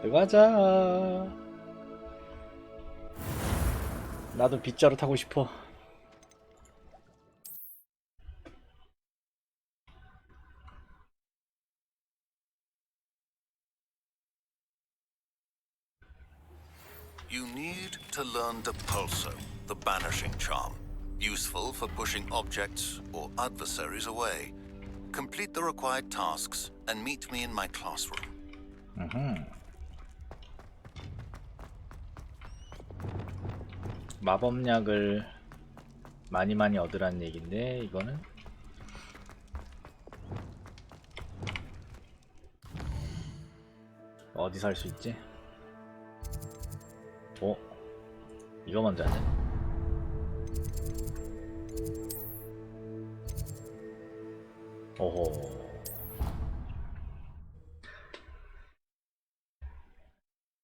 들어가자. 나도 빗자루 타고 싶어. You need to learn Depulso, the banishing charm. Useful for pushing objects or adversaries away. Complete the required tasks and meet me in my classroom. 마법약을 많이 얻으라는 얘긴데 이거는 어디서 할 수 있지? 이거 먼저 하자. 오호.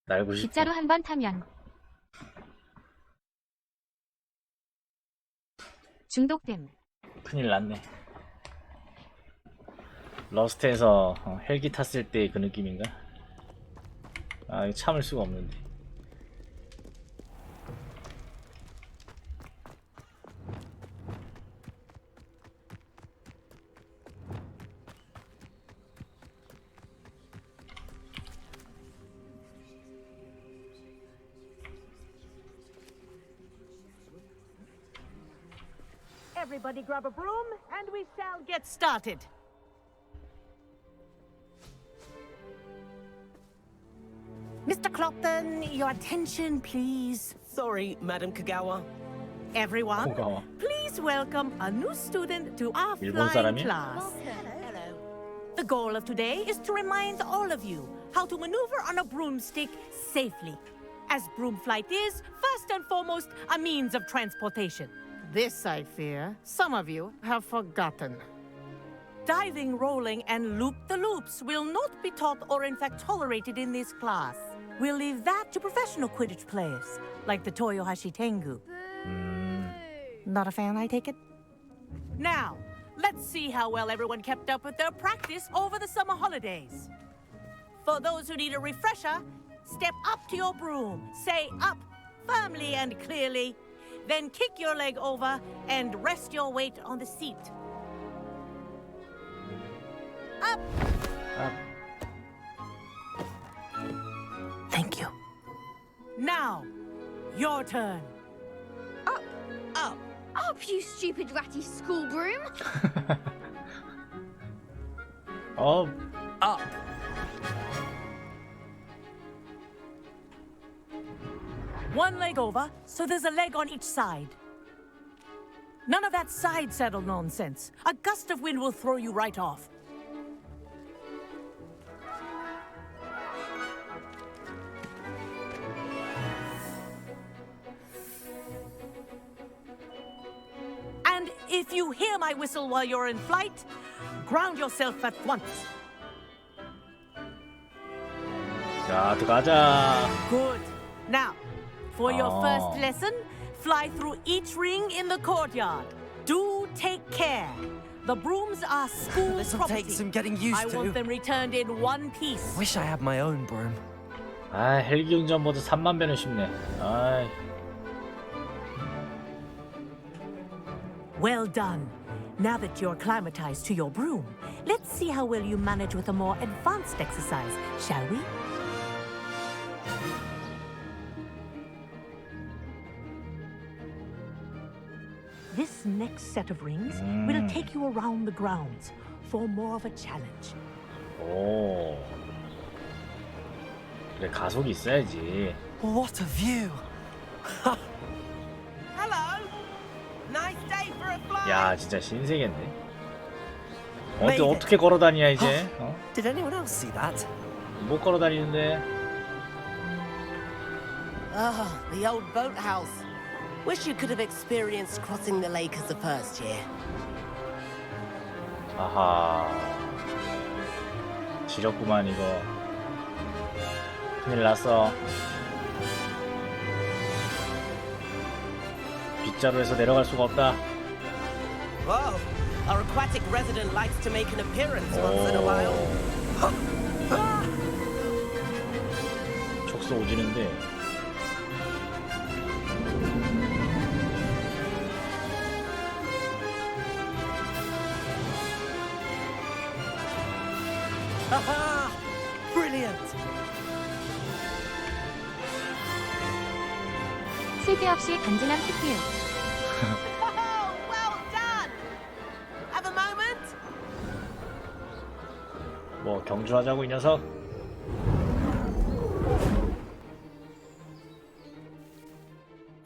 날고 싶어. 빗자루 한 번 타면 중독됨. 큰일 났네. 러스트에서 헬기 탔을 때 그 느낌인가? 아, 이거 참을 수가 없는데. Everybody grab a broom and we shall get started. Mr. Clopton, your attention, please. Sorry, Madam Kagawa. Everyone, 호그와트. please welcome a new student to our 일본 flying 사람이야? class. The goal of today is to remind all of you how to maneuver on a broomstick safely. As broom flight is, first and foremost, a means of transportation. This, I fear, some of you have forgotten. Diving, rolling, and loop-the-loops will not be taught or in fact tolerated in this class. We'll leave that to professional Quidditch players, like the Toyohashi Tengu. Not a fan, I take it? Now, let's see how well everyone kept up with their practice over the summer holidays. For those who need a refresher, step up to your broom, say up firmly and clearly, then kick your leg over and rest your weight on the seat. Up! Up. Thank you. Now, your turn. Up, Up. up, you stupid ratty school broom. 어, Up. One leg over, so there's a leg on each side. None of that side saddle nonsense. A gust of wind will throw you right off. And if you hear my whistle while you're in flight, ground yourself at once. 자, 들어가자. Good. Now, for your Oh. first lesson, fly through each ring in the courtyard. Do take care. The brooms are school This'll property. take some getting I used want to. them returned in one piece. Wish I had my own broom. 아, 헬기 운전보다 3만 배는 쉽네. 아이. Well done. Now that you're acclimatized to your broom, let's see how well you manage with a more advanced exercise, shall we? This next set of rings will take you around the grounds for more of a challenge. 오. 그래, 가속이 있어야지. What a view! Hello. Nice day for a fly. 야, 진짜 신세계인데. Made it. 어떻게 걸어 다니냐 이제? Did anyone else see that? 못 걸어 다니는데. Ah, the old boathouse. Wish you could have experienced crossing the lake as a first year. 아하. 지렸구만 이거. 큰일 났어. 빗자루에서 내려갈 수가 없다. Whoa. Our aquatic resident likes to make an appearance once in a while. 벌써 오지는데. Haha! Brilliant! 쓸데없이 간지남 특유. Oh, well done! Have a moment? 뭐 경주하자고 이 녀석?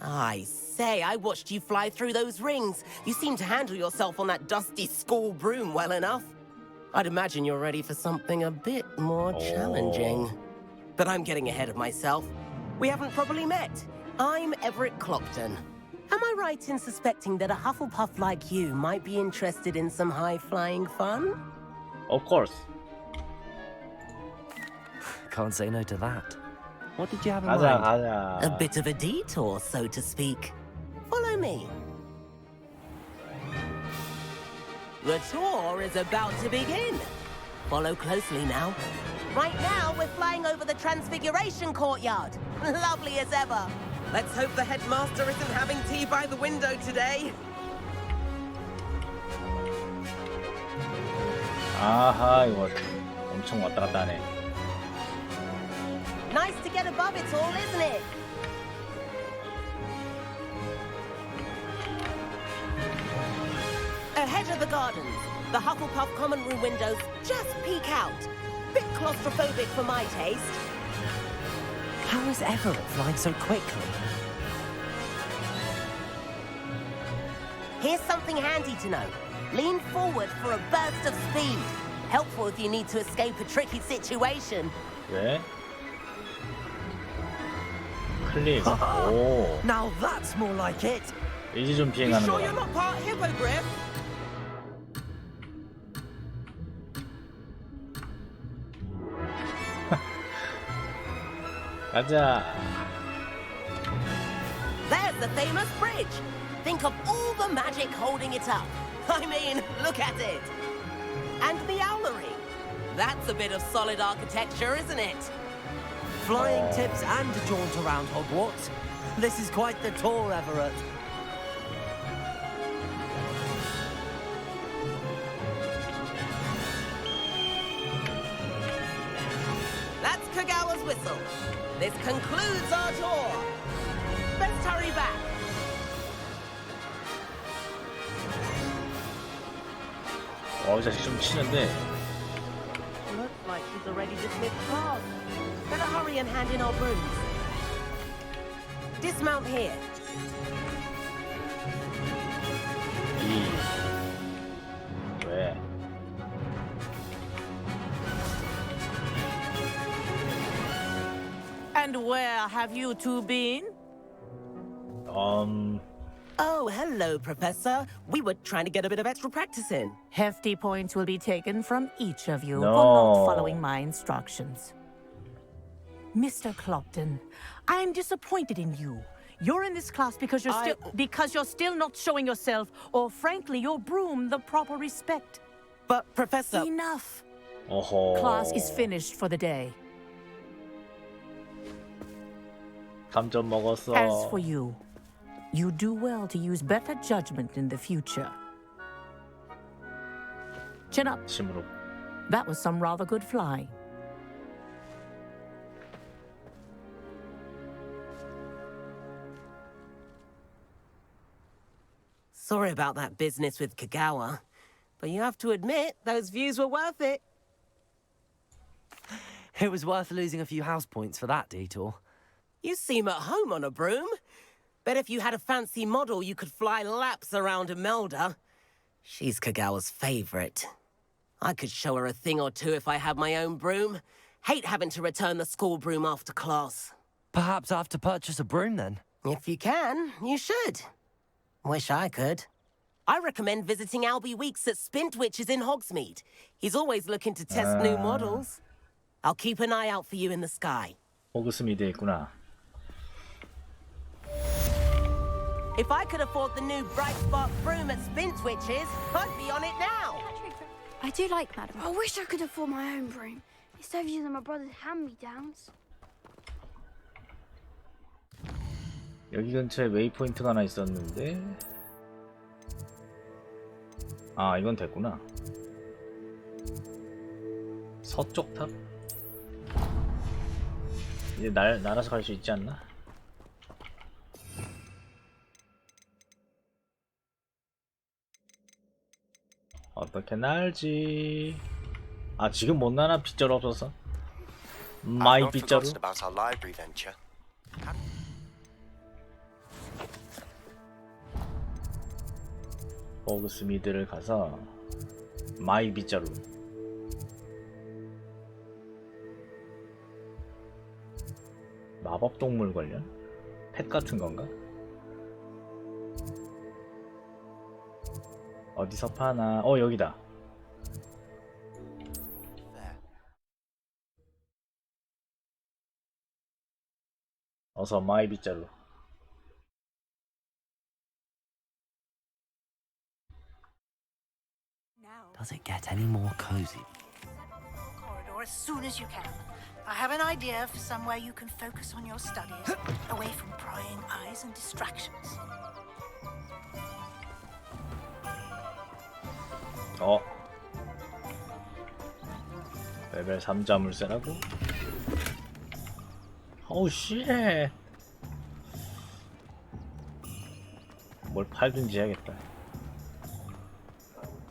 I say, I watched you fly through those rings. You seem to handle yourself on that dusty school broom well enough. I'd imagine you're ready for something a bit more challenging. But I'm getting ahead of myself. We haven't properly met. I'm Everett Clopton. Am I right in suspecting that a Hufflepuff like you might be interested in some high-flying fun? Of course. Can't say no to that. What did you have in 가자 mind? A 가자. bit of a detour, so to speak. Follow me. The tour is about to begin. Follow closely now. Right now, we're flying over the Transfiguration Courtyard. Lovely as ever. Let's hope the headmaster isn't having tea by the window today. 아하 이거 엄청 왔다 갔다 하네. Nice to get above it all, isn't it? Ahead of the gardens, the Hufflepuff common room windows just peek out. Bit claustrophobic for my taste. How is Everett flying so quickly? Here's something handy to know. Lean forward for a burst of speed. Helpful if you need to escape a tricky situation. 왜? 클릭. 오. Now that's more like it! 이제 좀 비행하는 Sure 거야. you're not part hippogriff? 가자. There's the famous bridge. Think of all the magic holding it up. I mean, look at it. And the owlery. That's a bit of solid architecture, isn't it? Flying tips and a jaunt around Hogwarts. This is quite the tour, Everett. That's Kagawa's whistle. This concludes our tour. Let's hurry back. 이 자식 좀 치는데. Looks like she's already dismissed class. Better hurry and hand in our brooms. Dismount here. 왜? And where have you two been? Oh, hello, Professor. We were trying to get a bit of extra practice in. Hefty points will be taken from each of you for No. not following my instructions. Mr. Clopton, I'm disappointed in you. You're in this class because you're still not showing yourself, or frankly, your broom the proper respect. But, Professor... Enough. 어허. Class is finished for the day. 감점 먹었어. As for you, you do well to use better judgment in the future. Chin up. 침으로. That was some rather good flying. Sorry about that business with Kagawa. But you have to admit, those views were worth it. It was worth losing a few house points for that detour. You seem at home on a broom. Bet if you had a fancy model, you could fly laps around Imelda. She's Kagawa's favorite. I could show her a thing or two if I had my own broom. Hate having to return the school broom after class. Perhaps I have to purchase a broom then. If you can, you should. Wish I could. I recommend visiting Albie Weeks at Spintwitches in Hogsmeade. He's always looking to test new models. I'll keep an eye out for you in the sky. 호그스미드에 있구나. If I could afford the new Bright Spark broom at Spintwitches, I'd be on it now. I do like Madam. I wish I could afford my own broom instead of using my brother's hand-me-downs. 여기 근처에 웨이포인트가 하나 있었는데, 아 이건 됐구나. 서쪽 탑? 이제 날아서 갈 수 있지 않나? 어떻게 날지? 아 지금 못 나나? 빗자루 없어서? 마이 Not 빗자루? forgotten about our library venture. 호그스미드를 가서 마이 빗자루. 마법 동물 관련? 펫 같은 건가? 어디서 파나? 어 여기다. 어서 마이 빗자루. Does it get any more cozy? Corridor as soon as you can. I have an idea for somewhere you can focus on your studies, away from prying eyes and distractions. 레벨 3점을 쓰라고? 어우 씨. 뭘 팔든지 해야겠다.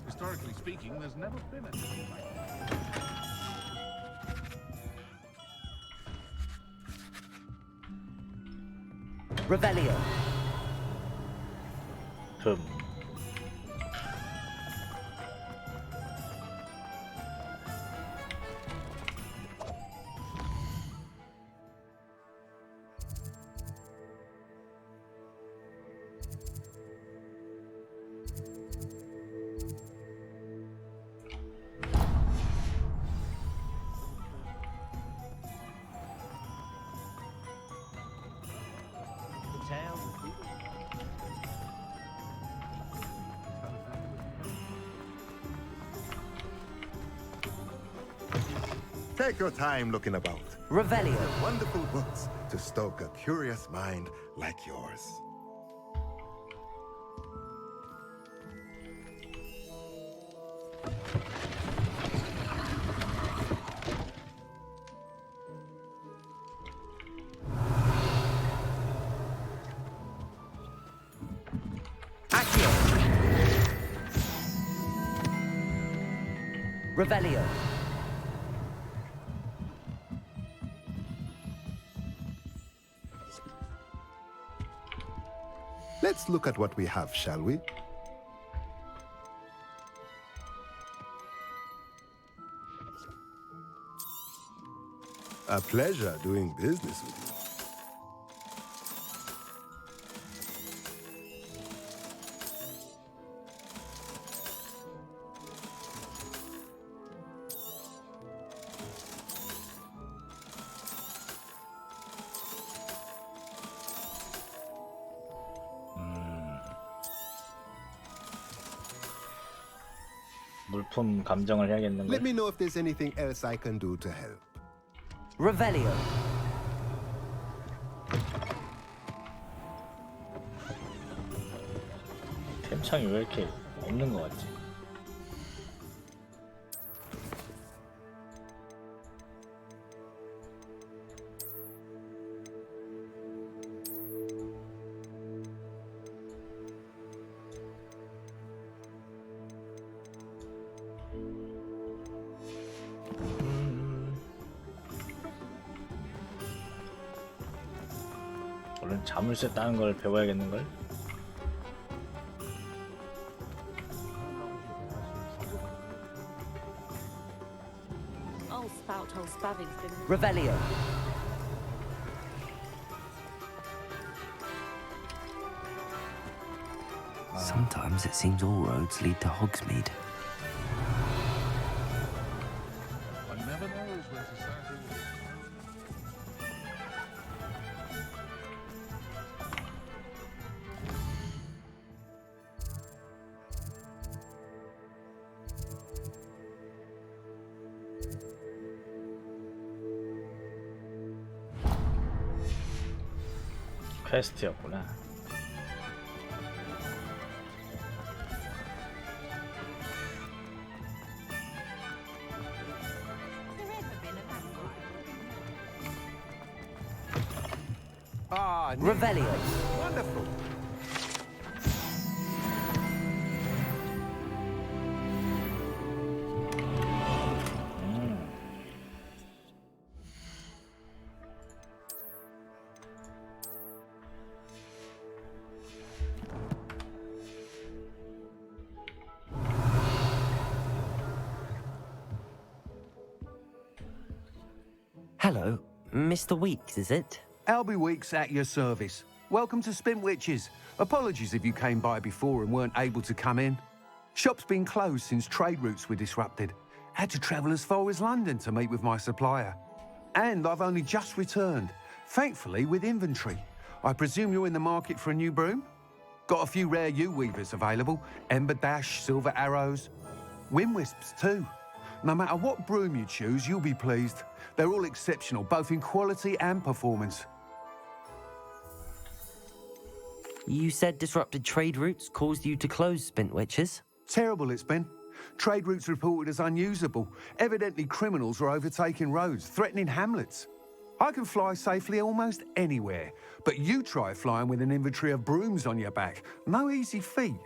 Historically speaking, there's never been anything like Revelio. 금. Take your time looking about. Revelio. Wonderful books to stoke a curious mind like yours. Accio. Revelio. Let's look at what we have, shall we? A pleasure doing business with you. 물품 감정을 해야겠는 Let 걸. me know if there's anything else I can do to help. Revelio. 템창이 왜 이렇게 없는 것 같지? 얼른 자물쇠 따는 걸 배워야겠는 걸. Old spout hole spavin's been Revelio. Sometimes it seems all roads lead to Hogsmeade. One never knows where society will 퀘스트였구나. Ah, Revelio. wonderful. Hello, Mr. Weeks, is it? Albie Weeks at your service. Welcome to Spintwitches. Apologies if you came by before and weren't able to come in. Shop's been closed since trade routes were disrupted. Had to travel as far as London to meet with my supplier. And I've only just returned, thankfully with inventory. I presume you're in the market for a new broom? Got a few rare U-weavers available. Ember Dash, Silver Arrows. Wind Wisps too. No matter what broom you choose, you'll be pleased. They're all exceptional, both in quality and performance. You said disrupted trade routes caused you to close Spintwitches? Terrible it's been. Trade routes reported as unusable. Evidently criminals were overtaking roads, threatening hamlets. I can fly safely almost anywhere, but you try flying with an inventory of brooms on your back. No easy feat.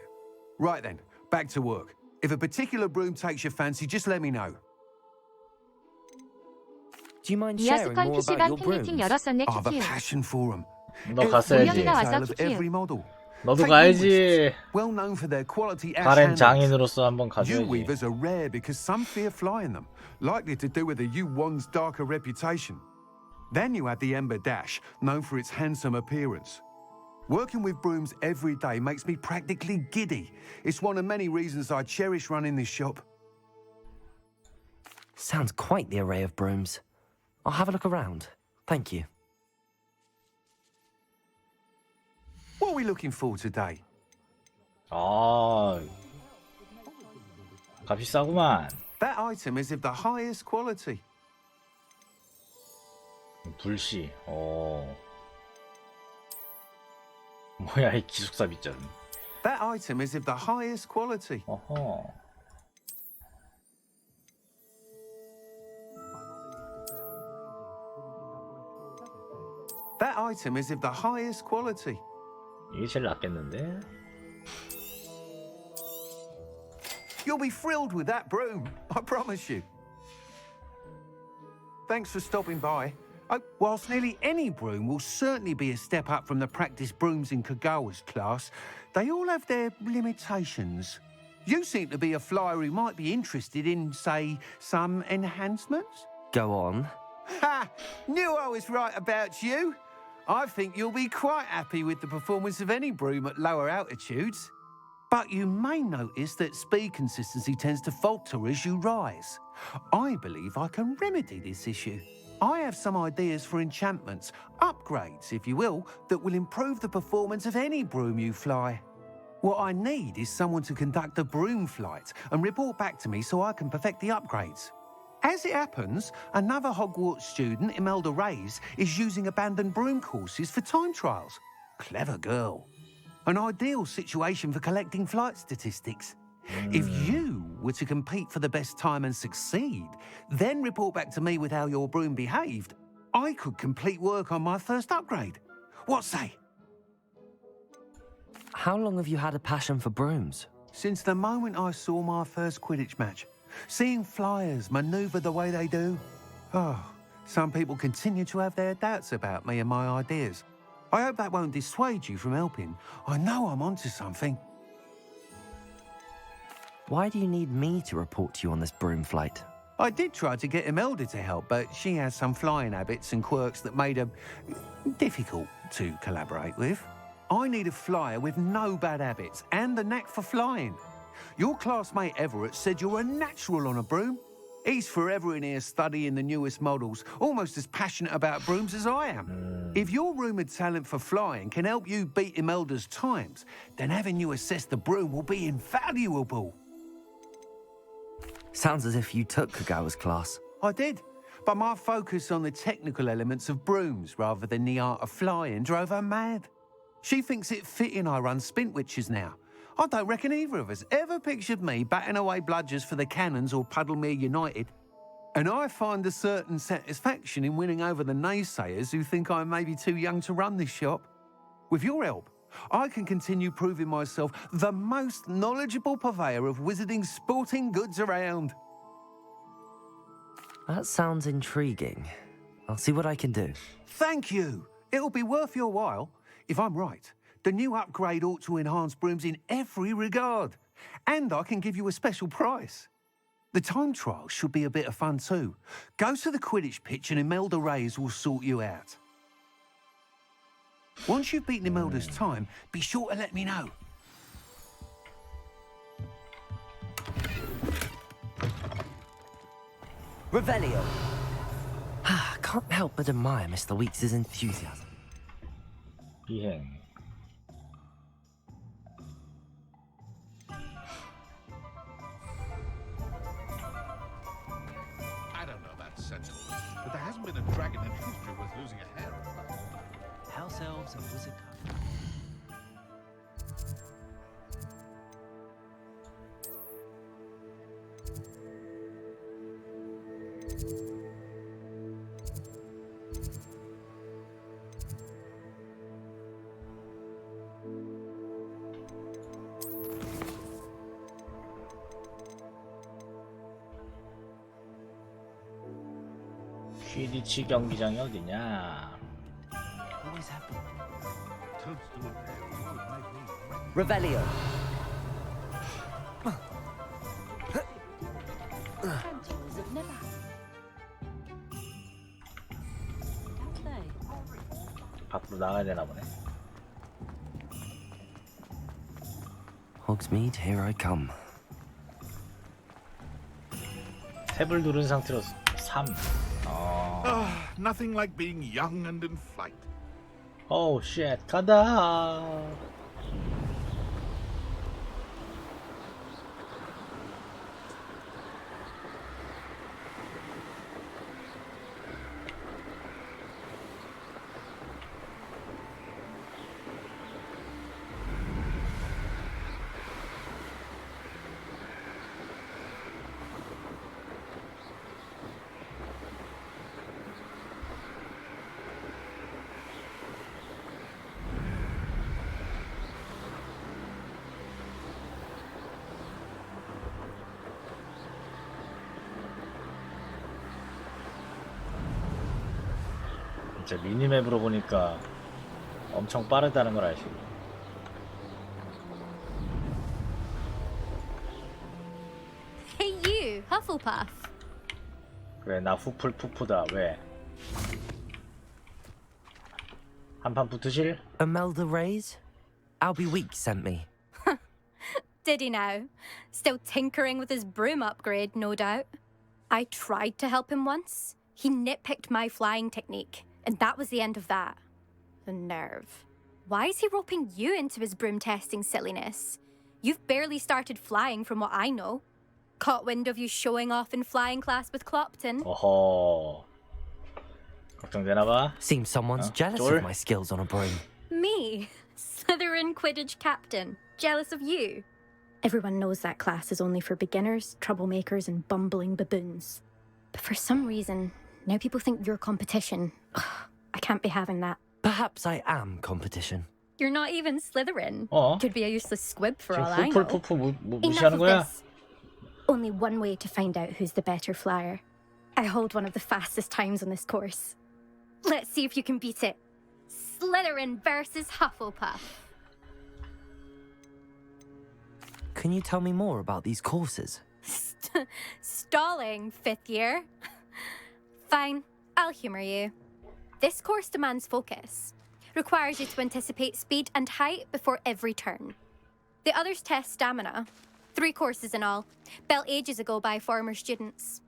Right then, back to work. If a particular broom takes your fancy, just let me know. Do you mind sharing 이하스컨 more about PC방 your 팬미팅 brooms? 열었었네 I have a 큐큐. passion for them. 너 갔어야지. 우영이가 왔어, of 큐큐. every model. 너도 Take 가야지. U-Wisps, well known for their quality ash 바렌 handles. 장인으로서 한번 가줘야지. U-weavers are rare because some fear flying them, likely to do with the U-1's darker reputation. Then you have the Ember Dash, known for its handsome appearance. Working with brooms every day makes me practically giddy. It's one of many reasons I cherish running this shop. Sounds quite the array of brooms. I'll have a look around. Thank you. What are we looking for today? 아, 값이 싸구만. That item is of the highest quality. 불씨. 뭐야 이 기숙사 빗자루. That item is of the highest quality. 어허. That item is of the highest quality. 이게 제일 낫겠는데? You'll be thrilled with that broom, I promise you. Thanks for stopping by. Whilst nearly any broom will certainly be a step up from the practice brooms in Kagawa's class, they all have their limitations. You seem to be a flyer who might be interested in, say, some enhancements? Go on. Ha! Knew I was right about you. I think you'll be quite happy with the performance of any broom at lower altitudes. But you may notice that speed consistency tends to falter as you rise. I believe I can remedy this issue. I have some ideas for enchantments, upgrades, if you will, that will improve the performance of any broom you fly. What I need is someone to conduct a broom flight and report back to me so I can perfect the upgrades. As it happens, another Hogwarts student, Imelda Reyes, is using abandoned broom courses for time trials. Clever girl. An ideal situation for collecting flight statistics. If you were to compete for the best time and succeed, then report back to me with how your broom behaved, I could complete work on my first upgrade. What say? How long have you had a passion for brooms? Since the moment I saw my first Quidditch match, seeing flyers manoeuvre the way they do. Oh, some people continue to have their doubts about me and my ideas. I hope that won't dissuade you from helping. I know I'm onto something. Why do you need me to report to you on this broom flight? I did try to get Imelda to help, but she has some flying habits and quirks that made her difficult to collaborate with. I need a flyer with no bad habits and the knack for flying. Your classmate Everett said you're a natural on a broom. He's forever in here studying the newest models, almost as passionate about brooms as I am. If your rumoured talent for flying can help you beat Imelda's times, then having you assess the broom will be invaluable. Sounds as if you took Kagawa's class. I did, but my focus on the technical elements of brooms rather than the art of flying drove her mad. She thinks it fitting I run Spintwitches now. I don't reckon either of us ever pictured me batting away bludgers for the Cannons or Puddlemere United. And I find a certain satisfaction in winning over the naysayers who think I may be too young to run this shop. With your help, I can continue proving myself the most knowledgeable purveyor of wizarding sporting goods around. That sounds intriguing. I'll see what I can do. Thank you. It'll be worth your while. If I'm right, the new upgrade ought to enhance brooms in every regard. And I can give you a special price. The time trial should be a bit of fun too. Go to the Quidditch pitch and Imelda Reyes will sort you out. Once you've beaten Imelda's time, be sure to let me know. Revelio. Can't help but admire Mr. Weeks' enthusiasm. 비행. I don't know about sensible, but there hasn't been a dragon in history worth losing a hair over. House elves and wizard. 퀴디치 경기장이 어디냐? Always happy. Toadstool there would make me. Revelio. 밖으로 나가야 되나 보네. Hogsmeade, here I come. 탭을 누른 상태로 3. Nothing like being young and in flight. 오우 쉣 가다. 진짜 미니맵으로 보니까 엄청 빠르다는 걸 알지. Hey you, Hufflepuff. 그래 나 후플푸프다. 왜? 한판 붙으실? Imelda Reyes? Albie Weeks sent me. Did he now? Still tinkering with his broom upgrade, no doubt. I tried to help him once. He nitpicked my flying technique, and that was the end of that. The nerve. Why is he roping you into his broom testing silliness? You've barely started flying from what I know. Caught wind of you showing off in flying class with Clopton. 어허. 걱정되나봐. Seems someone's jealous 쫄? of my skills on a broom. Me? Slytherin Quidditch captain. Jealous of you? Everyone knows that class is only for beginners, troublemakers, and bumbling baboons. But for some reason, now people think you're competition. Ugh, I can't be having that. Perhaps I am competition. You're not even Slytherin. 어? Could be a useless squib for all 지금 I know. 후플푸프 Enough 무시하는 of 거야? this. Only one way to find out who's the better flyer. I hold one of the fastest times on this course. Let's see if you can beat it. Slytherin versus Hufflepuff. Can you tell me more about these courses? Stalling, 5th year. Fine, I'll humour you. This course demands focus. Requires you to anticipate speed and height before every turn. The others test stamina. 3 courses in all, built ages ago by former students.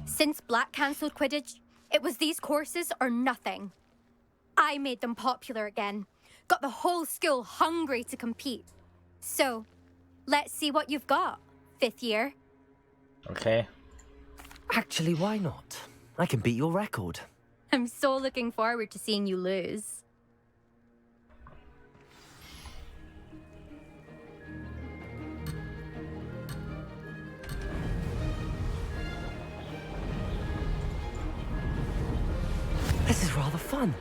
Since Black cancelled Quidditch, it was these courses or nothing. I made them popular again. Got the whole school hungry to compete. So, let's see what you've got, 5th year. 오케이. Actually, why not? I can beat your record. I'm so looking forward to seeing you lose. This is rather fun.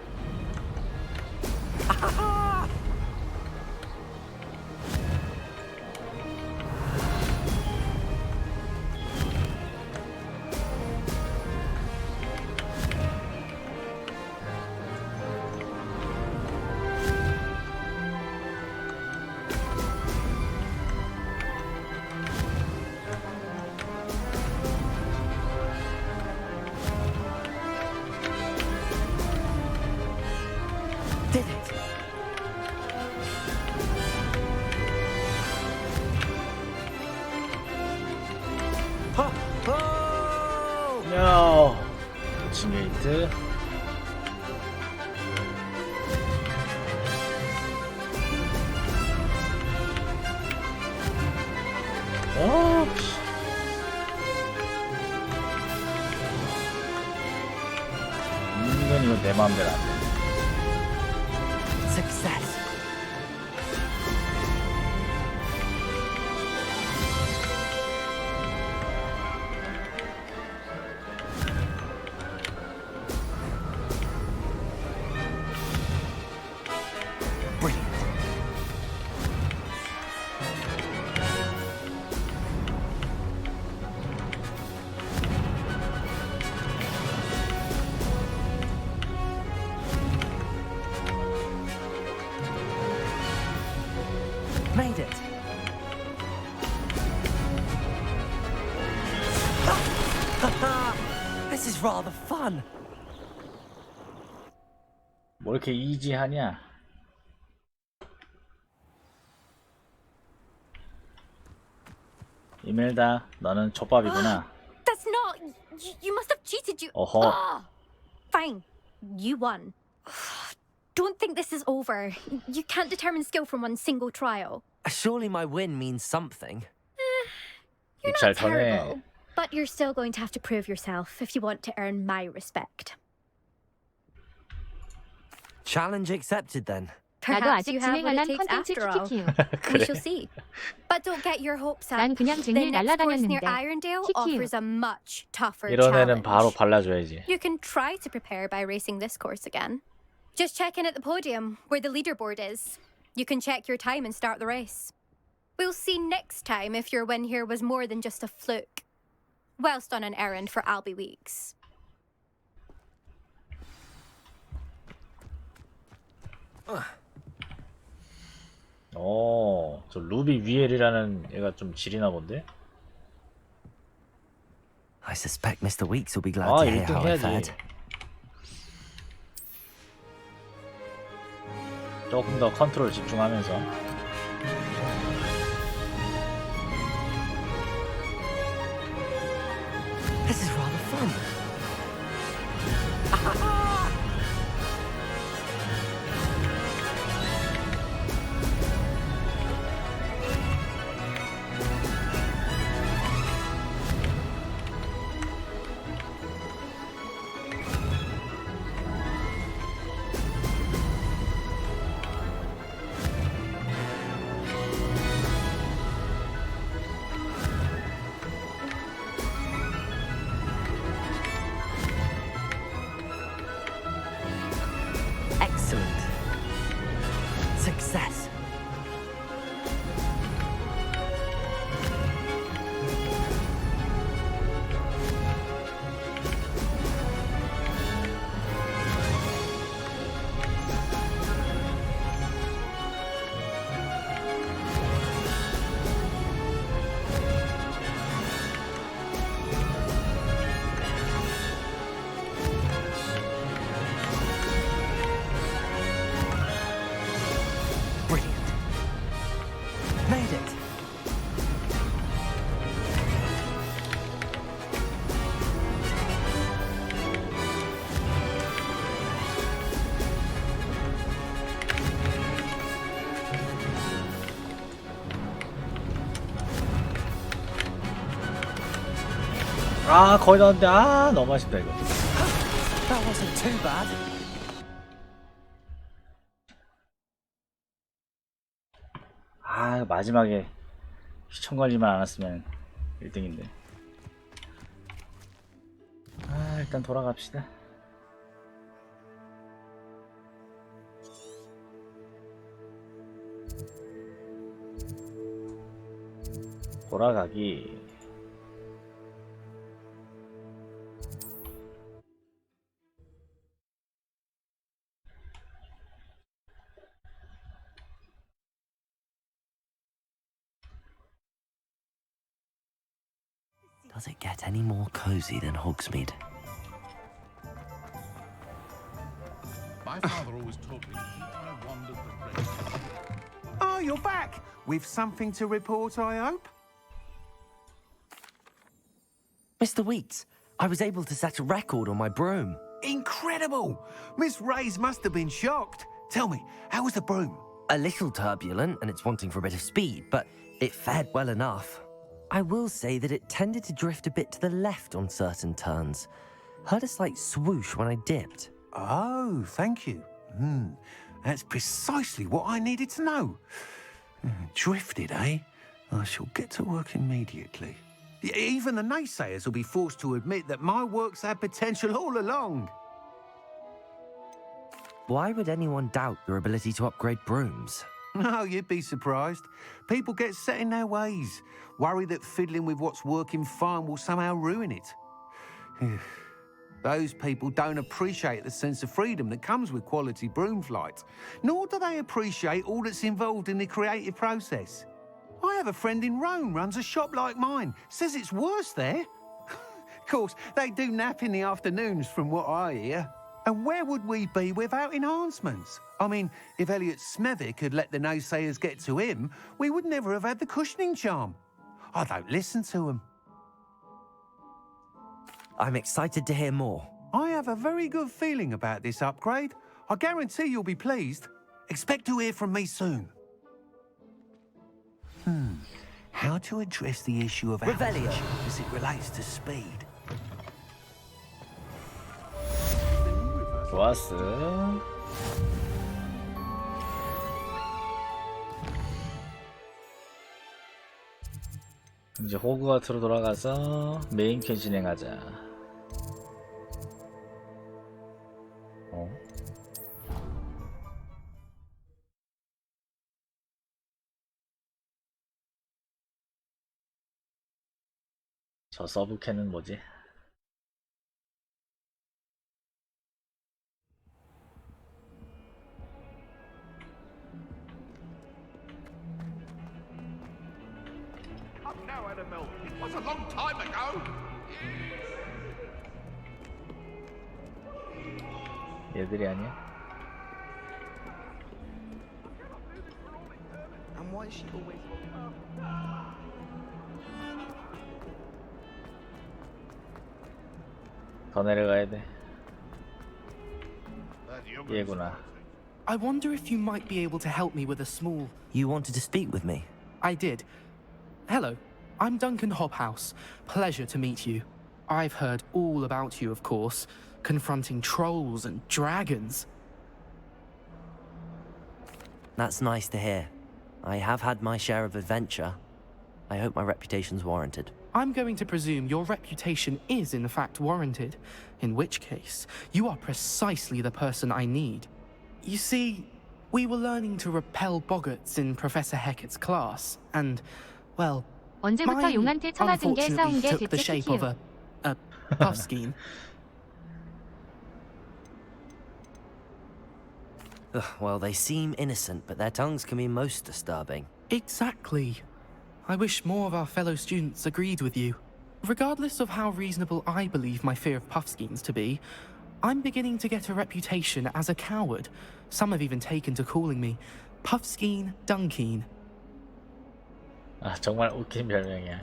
Did it? Ho! Ho! No. 지메이트. 어. 이건 이거 내 마음대로 안 돼. Success. Brilliant. Made it. This is rather fun. 뭐 이렇게 이지하냐? 이멜다, 너는 족밥이구나. That's not. You must have cheated. You. 어허. Ah. Fine. You won. Don't think this is over. You can't determine skill from one single trial. Surely my win means something. You're 입잘 not 터네. terrible, but you're still going to have to prove yourself if you want to earn my respect. Challenge accepted then. 나도 Perhaps 아직 you have what 진행할 it takes 컨텐츠 after all. 키키키요. We 그래. shall see. But don't get your hopes up. 난 그냥 The 쟁일 next course near 날라다녔는데. Irondale 키키요. offers a much tougher 이런 애는 challenge. 바로 발라줘야지. You can try to prepare by racing this course again. Just check in at the podium, where the leaderboard is. You can check your time and start the race. We'll see next time if your win here was more than just a fluke. Whilst on an errand for Albie Weeks. 저 루비 위엘이라는 애가 좀 지리나 본데? I suspect Mr. Weeks will be glad 아, to hear 1등 how I 해야지. fared. 조금 더 컨트롤 집중하면서. This is rather fun. Excellent. Success. Brilliant. Made it. 아, 거의 다 왔는데. 아, 너무 아쉽다 이거. That wasn't too bad. 아, 마지막에 휘청 걸리만 않았으면 1등인데. 아, 일단 돌아갑시다. 돌아가기. Does it get any more cozy than Hogsmeade? My father always told me to keep my wand at the ready. Oh, you're back! With something to report, I hope? Mr. Wheats, I was able to set a record on my broom. Incredible! Miss Ray's must have been shocked. Tell me, how was the broom? A little turbulent and it's wanting for a bit of speed, but it fared well enough. I will say that it tended to drift a bit to the left on certain turns. Heard a slight swoosh when I dipped. Oh, thank you. That's precisely what I needed to know. Drifted, eh? I shall get to work immediately. Even the naysayers will be forced to admit that my work's had potential all along. Why would anyone doubt your ability to upgrade brooms? No, you'd be surprised. People get set in their ways, worry that fiddling with what's working fine will somehow ruin it. Those people don't appreciate the sense of freedom that comes with quality broom flight, nor do they appreciate all that's involved in the creative process. I have a friend in Rome runs a shop like mine, says it's worse there. Of course, they do nap in the afternoons from what I hear. And where would we be without enhancements? I mean, if Elliot Smethwick had let the naysayers get to him, we would never have had the cushioning charm. I don't listen to them. I'm excited to hear more. I have a very good feeling about this upgrade. I guarantee you'll be pleased. Expect to hear from me soon. How to address the issue of Revelio outage as it relates to speed. 좋았어. 이제 호그와트로 돌아가서 메인 퀘 진행하자. 저 서브 캔은 뭐지? Now, Annabelle, it was a long time ago. 얘들이 아니야? And why is she always... 더 내려가야 돼. 얘구나. I wonder if you might be able to help me with a small... You wanted to speak with me? I did. Hello, I'm Duncan Hobhouse. Pleasure to meet you. I've heard all about you, of course, confronting trolls and dragons. That's nice to hear. I have had my share of adventure. I hope my reputation's warranted. I'm going to presume your reputation is in fact warranted, in which case, you are precisely the person I need. You see, we were learning to repel boggarts in Professor Hecat's class, and, well, 언제부터 mine 용한테 쳐맞은 게 싸운 unfortunately 게 took the shape of 대체 a puffskein. Well, they seem innocent, but their tongues can be most disturbing. Exactly. I wish more of our fellow students agreed with you. Regardless of how reasonable I believe my fear of puffskeins to be, I'm beginning to get a reputation as a coward. Some have even taken to calling me Puffskein Dunkeen. 아, 정말 웃긴 별명이야.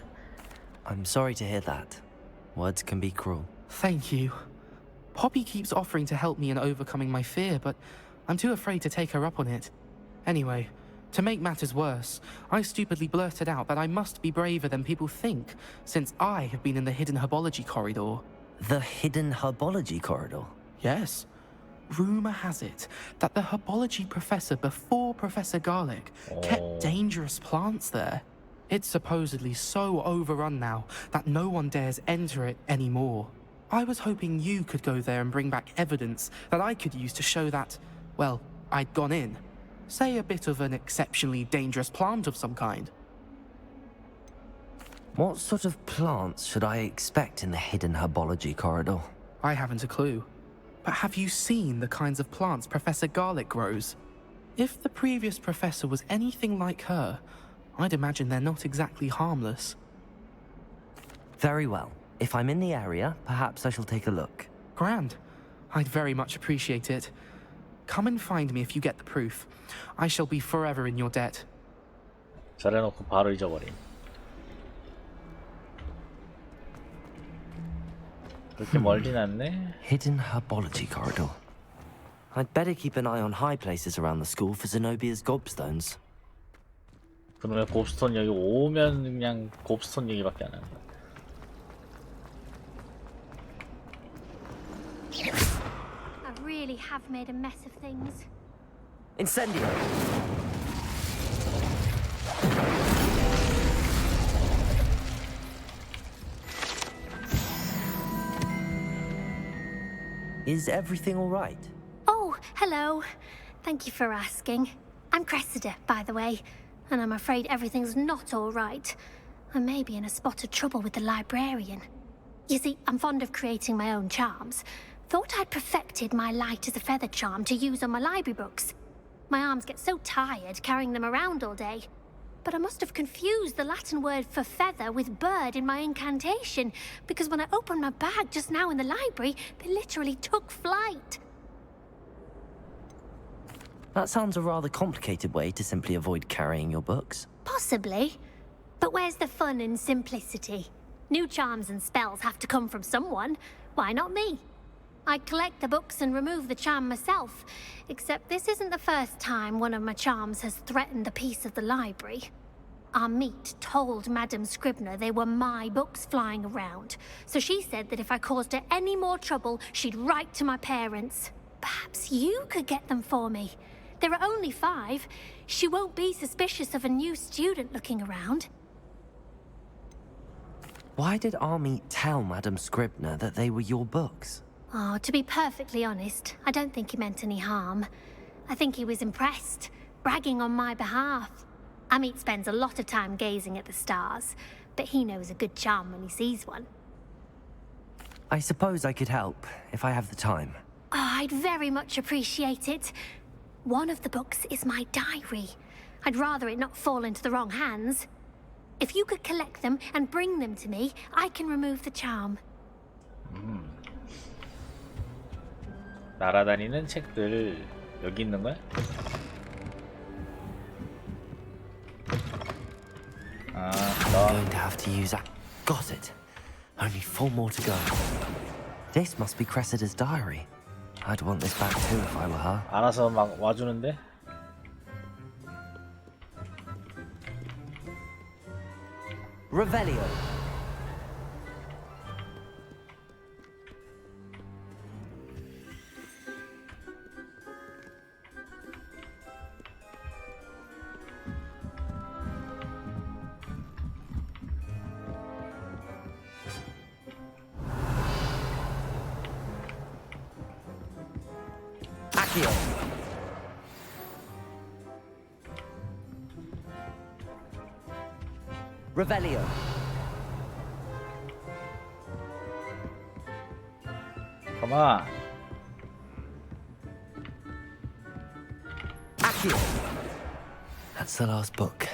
I'm sorry to hear that. Words can be cruel. Thank you. Poppy keeps offering to help me in overcoming my fear, but I'm too afraid to take her up on it. Anyway, to make matters worse, I stupidly blurted out that I must be braver than people think, since I have been in the hidden herbology corridor. The hidden herbology corridor? Yes. Rumour has it that the herbology professor before Professor Garlic kept dangerous plants there. It's supposedly so overrun now that no one dares enter it anymore. I was hoping you could go there and bring back evidence that I could use to show that, well, I'd gone in. Say a bit of an exceptionally dangerous plant of some kind. What sort of plants should I expect in the hidden herbology corridor? I haven't a clue. But have you seen the kinds of plants Professor Garlic grows? If the previous professor was anything like her, I'd imagine they're not exactly harmless. Very well. If I'm in the area, perhaps I shall take a look. Grand. I'd very much appreciate it. Come and find me if you get the proof. I shall be forever in your debt. 잘해놓고 바로 잊어버림. 그렇게 멀진 않네. Hidden herbology corridor. I'd better keep an eye on high places around the school for Zenobia's gobstones. 그놈의 곱스톤 여기 오면 그냥 곱스톤 얘기밖에 안 하는 거야. I really have made a mess of things. Incendio! Is everything all right? Oh, hello. Thank you for asking. I'm Cressida, by the way, and I'm afraid everything's not all right. I may be in a spot of trouble with the librarian. You see, I'm fond of creating my own charms. Thought I'd perfected my light as a feather charm to use on my library books. My arms get so tired carrying them around all day. But I must have confused the Latin word for feather with bird in my incantation, because when I opened my bag just now in the library, they literally took flight. That sounds a rather complicated way to simply avoid carrying your books. Possibly. But where's the fun in simplicity? New charms and spells have to come from someone. Why not me? I collect the books and remove the charm myself, except this isn't the first time one of my charms has threatened the peace of the library. Our meet told Madame Scribner they were my books flying around, so she said that if I caused her any more trouble, she'd write to my parents. Perhaps you could get them for me. There are only 5. She won't be suspicious of a new student looking around. Why did Army tell Madame Scribner that they were your books? Oh, to be perfectly honest, I don't think he meant any harm. I think he was impressed, bragging on my behalf. Amit spends a lot of time gazing at the stars, but he knows a good charm when he sees one. I suppose I could help, if I have the time. Oh, I'd very much appreciate it. One of the books is my diary. I'd rather it not fall into the wrong hands. If you could collect them and bring them to me, I can remove the charm. 날아다니는 책들 여기 있는 거야? I'm going to have to use that. Got it. Only 4 more to go. This must be Cressida's diary. I'd want this back too if I were her. 알아서 막 와주는데? Revelio. Accio. Revelio. Come on. Accio. That's the last book.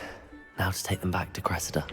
Now to take them back to Cressida.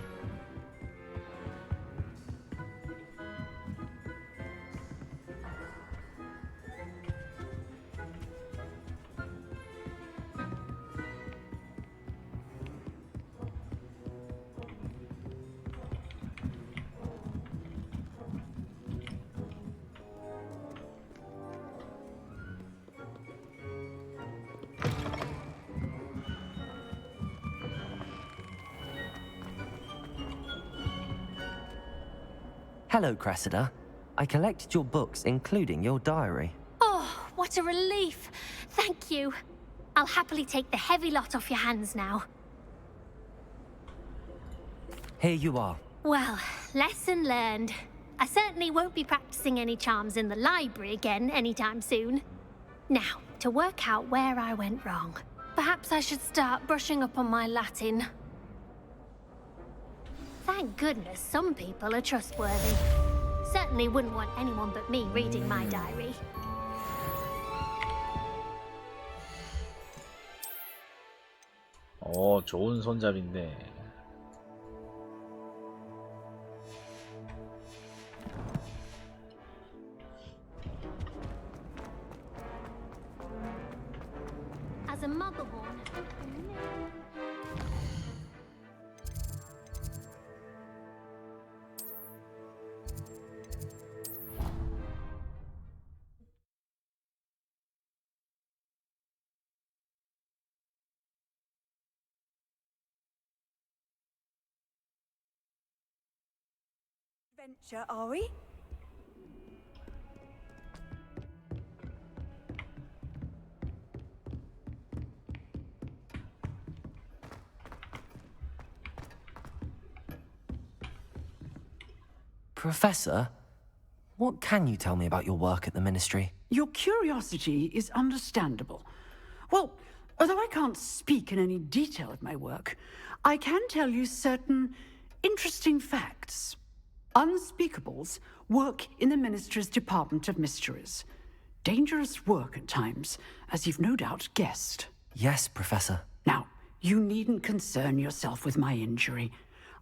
Hello, Cressida. I collected your books, including your diary. Oh, what a relief. Thank you. I'll happily take the heavy lot off your hands now. Here you are. Well, lesson learned. I certainly won't be practicing any charms in the library again anytime soon. Now, to work out where I went wrong. Perhaps I should start brushing up on my Latin. Thank goodness some people are trustworthy. Certainly wouldn't want anyone but me reading my diary. 좋은 손잡인데. As a muggle-born, Adventure, are we? Professor, what can you tell me about your work at the Ministry? Your curiosity is understandable. Well, although I can't speak in any detail of my work, I can tell you certain interesting facts. Unspeakables work in the Ministry's Department of Mysteries. Dangerous work at times, as you've no doubt guessed. Yes, Professor. Now, you needn't concern yourself with my injury.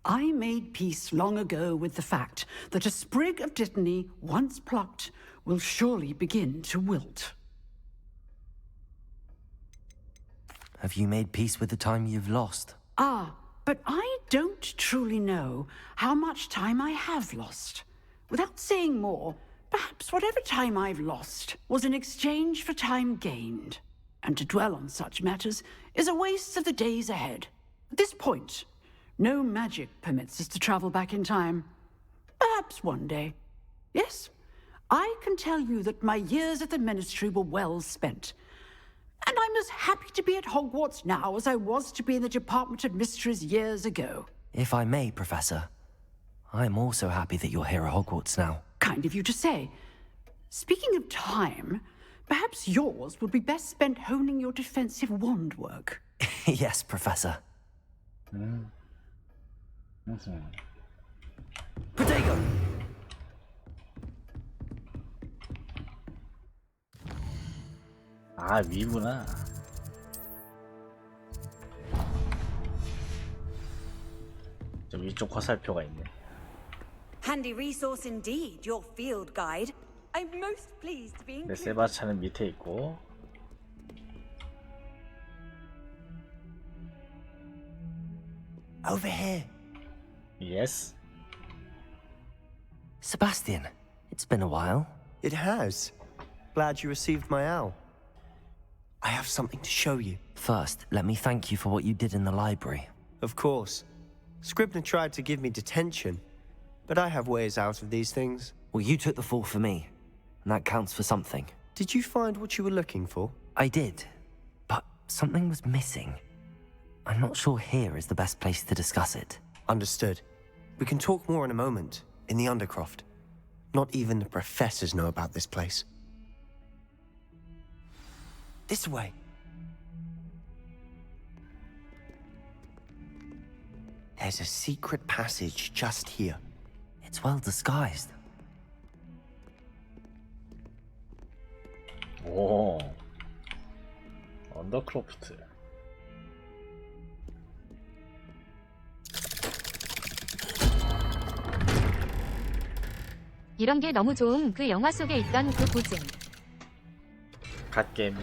I made peace long ago with the fact that a sprig of dittany, once plucked, will surely begin to wilt. Have you made peace with the time you've lost? Ah, but I don't truly know how much time I have lost. Without saying more, perhaps whatever time I've lost was in exchange for time gained. And to dwell on such matters is a waste of the days ahead. At this point, no magic permits us to travel back in time. Perhaps one day. Yes, I can tell you that my years at the Ministry were well spent. And I'm as happy to be at Hogwarts now as I was to be in the Department of Mysteries years ago. If I may, Professor, I'm also happy that you're here at Hogwarts now. Kind of you to say. Speaking of time, perhaps yours would be best spent honing your defensive wand work. Yes, Professor. Protego! 아, 위구나. 저 위쪽 화살표가 있네. Handy resource indeed, your field guide. I'm most pleased to be 네, included. 세바스찬은 밑에 있고. Over here. Yes. Sebastian, it's been a while. It has. Glad you received my owl. I have something to show you. First, let me thank you for what you did in the library. Of course. Scribner tried to give me detention, but I have ways out of these things. Well, you took the fall for me, and that counts for something. Did you find what you were looking for? I did, but something was missing. I'm not sure here is the best place to discuss it. Understood. We can talk more in a moment, in the Undercroft. Not even the professors know about this place. This way. There's a secret passage just here. It's well disguised. 오. 언더크로프트. 이런 게 너무 좋은 그 영화 속에 있던 그 보증. 갓겜.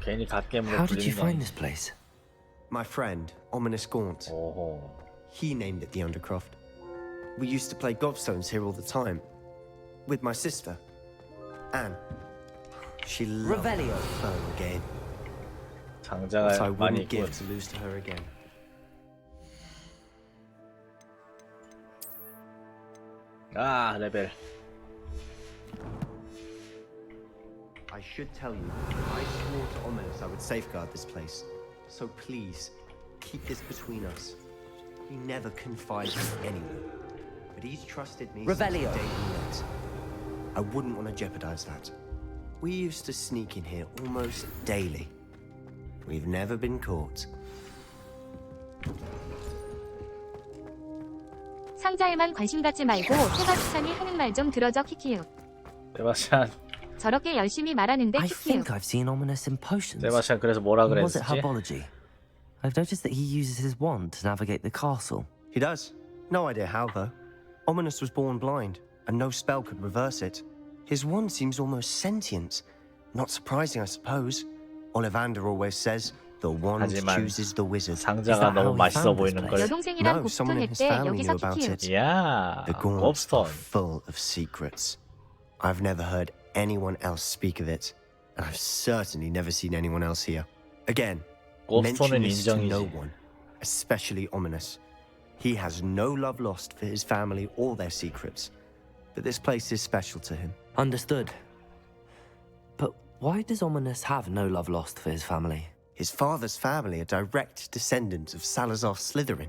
괜히 갓겜으로 How did you 불리는 거 find 아니지? this place? My friend, Ominous Gaunt. He named it the Undercroft. We used to play gobstones here all the time. With my sister, Anne. She loved Revelio. the phone game. 장자가 What I 많이 wouldn't 있군. give to lose to her again. 아, 레벨. I should tell you, I swore to Ominous I would safeguard this place. So please, keep this between us. We never confide in anyone. But he's trusted me since the Revelio. day we met. I wouldn't want to jeopardize that. We used to sneak in here almost daily. We've never been caught. 상자에만 관심 갖지 말고 세바스찬이 하는 말 좀 들어줘 키키요. 세바스찬. 저렇게 열심히 말하는데 I 키키요. think I've seen ominous in potions. 세바스찬 그래서 뭐라 Or was it 그랬지? herbology? I've noticed that he uses his wand to navigate the castle. He does. No idea how, though. Ominous was born blind, and no spell could reverse it. His wand seems almost sentient. Not surprising, I suppose. Ollivander always says, the wand 하지만 chooses the wizard. 상자가 너무 맛있어 보이는 걸. 여동생이랑 No, someone 곱스톤 in his 했대. family 여기서 knew about 키키요. it. 야, The gaunts are 곱스톤. full of secrets. I've never heard anyone else speak of it, and I've certainly never seen anyone else here. Again, mention 곱스톤은 this to no 인정이지. one, especially Ominous. He has no love lost for his family or their secrets, but this place is special to him. Understood. But why does Ominous have no love lost for his family? His father's family are direct descendants of Salazar Slytherin,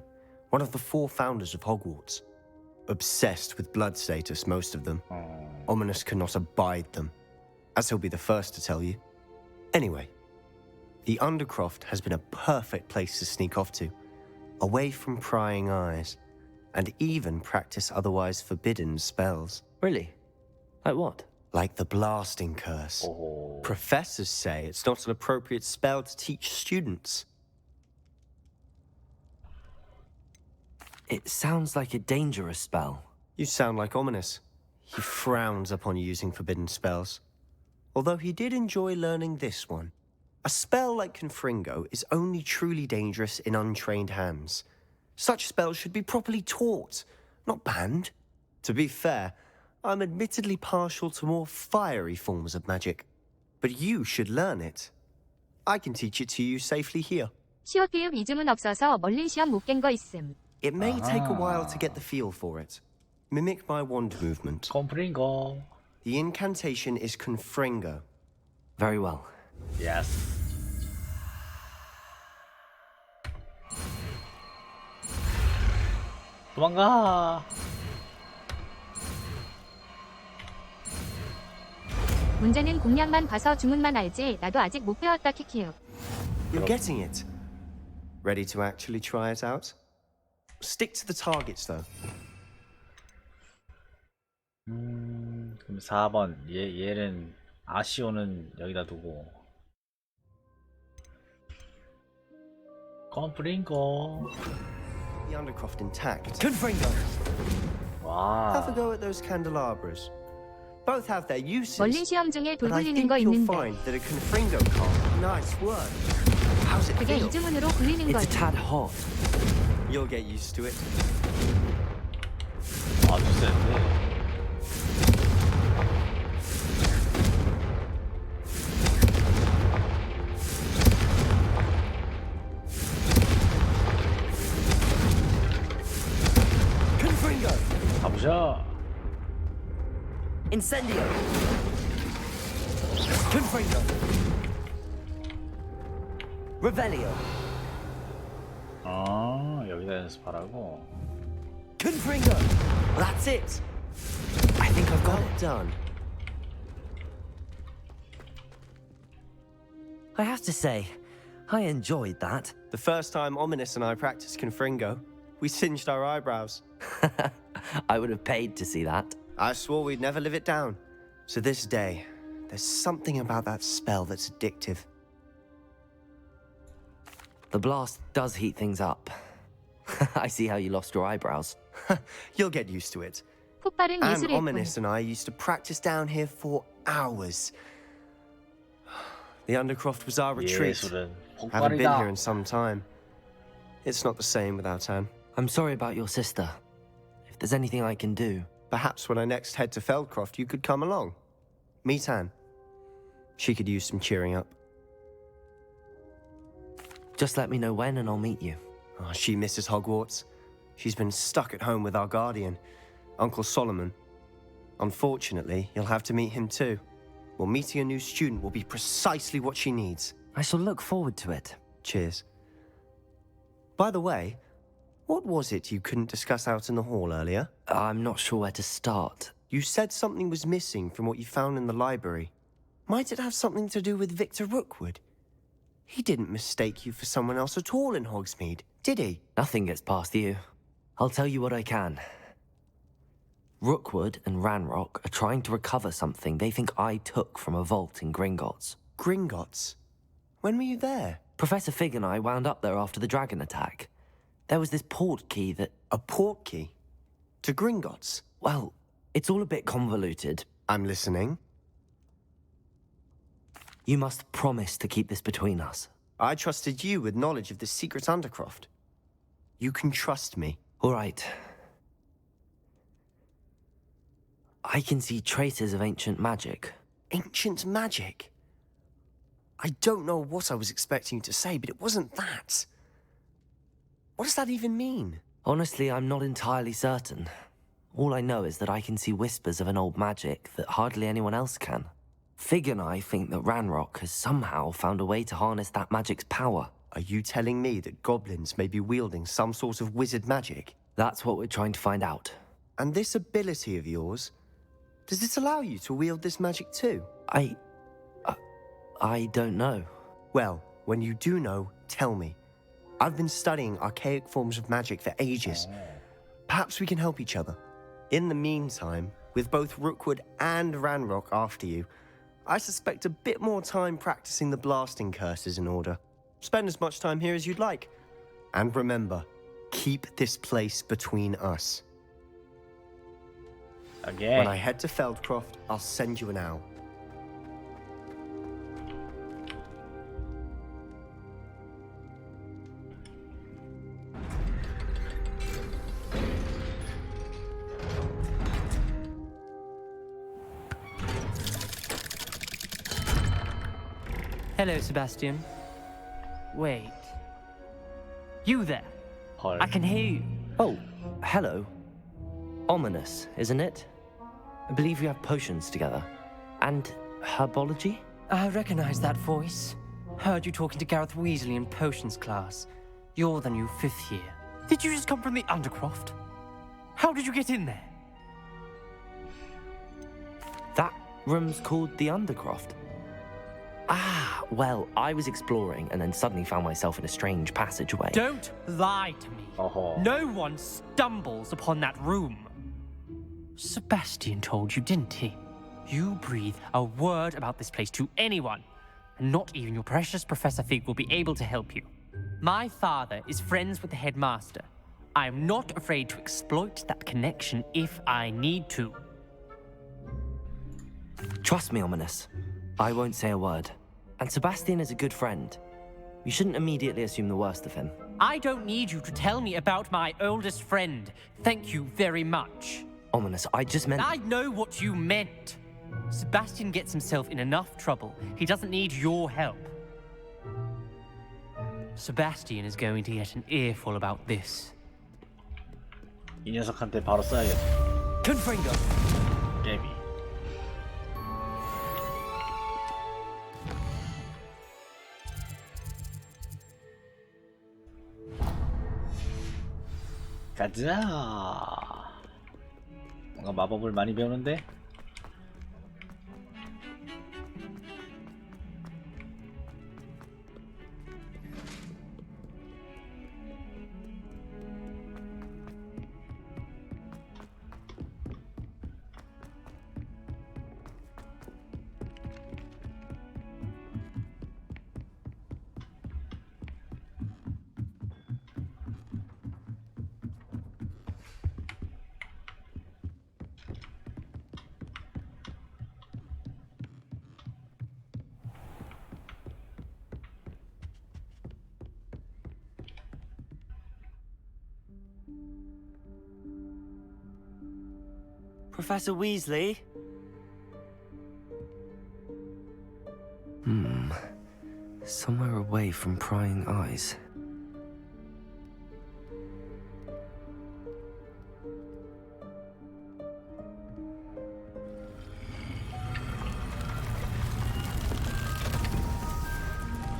one of the 4 founders of Hogwarts. Obsessed with blood status, most of them. Ominous cannot abide them, as he'll be the first to tell you. Anyway, the Undercroft has been a perfect place to sneak off to, away from prying eyes, and even practice otherwise forbidden spells. Really? Like what? Like the blasting curse. Professors say it's not an appropriate spell to teach students. It sounds like a dangerous spell. You sound like Ominous. He frowns upon using forbidden spells. Although he did enjoy learning this one. A spell like Confringo is only truly dangerous in untrained hands. Such spells should be properly taught, not banned. To be fair, I'm admittedly partial to more fiery forms of magic. But you should learn it. I can teach it to you safely here. 시옷 비읍 이즘은 없어서 멀린 시험 못 깬 거 있음. It may take a while to get the feel for it. Mimic my wand movement. 컴프링고. The incantation is Confringo. Very well. Yes. 도망가. 문제는 공략만 봐서 주문만 알지. 나도 아직 못 배웠다 키키요. You're getting it. Ready to actually try it out? Stick to the targets, though. 그럼 4번. 얘는 아시오는 여기다 두고. 컴프링고. The Undercroft intact. Confringo. Have a 와. go at those candelabras. Both have their uses. 멀린 시험 중에 돌 But I 굴리는 think 거 you'll 있는데 find that a Confringo card. Nice work. How's it 그게 feel? 이즈문으로 굴리는 It's a 거지. tad hot. You'll get used to it. 아주 센데. Confringo. 가보자. Incendio. Confringo. Revelio. 여기다 연습하라고. Confringo. That's it. I think I've got it. Done. I have to say, I enjoyed that. The first time Ominous and I practiced Confringo, we singed our eyebrows. I would have paid to see that. I swore we'd never live it down. To this day, there's something about that spell that's addictive. The blast does heat things up. I see how you lost your eyebrows. You'll get used to it. 폭발은 And 예술의 Ominous and I used to practice down here for hours. The Undercroft was our retreat. 예술은 Haven't been here 폭발이다. in some time. It's not the same without Anne. I'm sorry about your sister. If there's anything I can do. Perhaps when I next head to Feldcroft, you could come along. Meet Anne. She could use some cheering up. Just let me know when and I'll meet you. Oh, she misses Hogwarts. She's been stuck at home with our guardian, Uncle Solomon. Unfortunately, you'll have to meet him too. Well, meeting a new student will be precisely what she needs. I shall look forward to it. Cheers. By the way, what was it you couldn't discuss out in the hall earlier? I'm not sure where to start. You said something was missing from what you found in the library. Might it have something to do with Victor Rookwood? He didn't mistake you for someone else at all in Hogsmeade, did he? Nothing gets past you. I'll tell you what I can. Rookwood and Ranrock are trying to recover something they think I took from a vault in Gringotts. Gringotts? When were you there? Professor Fig and I wound up there after the dragon attack. There was this port key that... A port key? To Gringotts? Well, it's all a bit convoluted. I'm listening. You must promise to keep this between us. I trusted you with knowledge of the secret Undercroft. You can trust me. All right. I can see traces of ancient magic. Ancient magic? I don't know what I was expecting you to say, but it wasn't that. What does that even mean? Honestly, I'm not entirely certain. All I know is that I can see whispers of an old magic that hardly anyone else can. Fig and I think that Ranrock has somehow found a way to harness that magic's power. Are you telling me that goblins may be wielding some sort of wizard magic? That's what we're trying to find out. And this ability of yours, does it allow you to wield this magic too? I don't know. Well, when you do know, tell me. I've been studying archaic forms of magic for ages. Perhaps we can help each other. In the meantime, with both Rookwood and Ranrock after you, I suspect a bit more time practicing the blasting curse is in order. Spend as much time here as you'd like. And remember, keep this place between us. Again. When I head to Feldcroft, I'll send you an owl. Hello, Sebastian. Wait. You there? Hi. I can hear you. Oh, hello. Ominous, isn't it? I believe we have potions together. And herbology? I recognize that voice. Heard you talking to Gareth Weasley in potions class. You're the new 5th year. Did you just come from the Undercroft? How did you get in there? That room's called the Undercroft. Ah, well, I was exploring and then suddenly found myself in a strange passageway. Don't lie to me. No one stumbles upon that room. Sebastian told you, didn't he? You breathe a word about this place to anyone, and not even your precious Professor Fig will be able to help you. My father is friends with the headmaster. I am not afraid to exploit that connection if I need to. Trust me, Ominous. I won't say a word. And Sebastian is a good friend. You shouldn't immediately assume the worst of him. I don't need you to tell me about my oldest friend. Thank you very much. Ominous, I just meant... I know what you meant. Sebastian gets himself in enough trouble. He doesn't need your help. Sebastian is going to get an earful about this. 이 녀석한테 바로 써야겠다. Confringo. 데뷔. 가자. 뭔가 마법을 많이 배우는데. Professor Weasley? Somewhere away from prying eyes.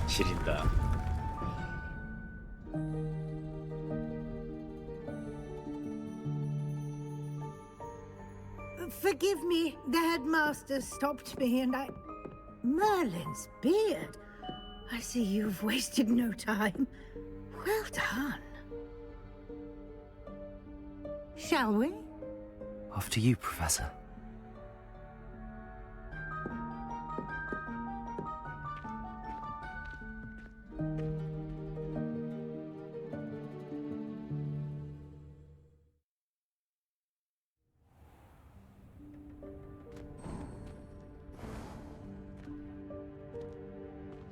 지린다. Forgive me, the headmaster stopped me and I... Merlin's beard. I see you've wasted no time. Well done. Shall we? After you, Professor.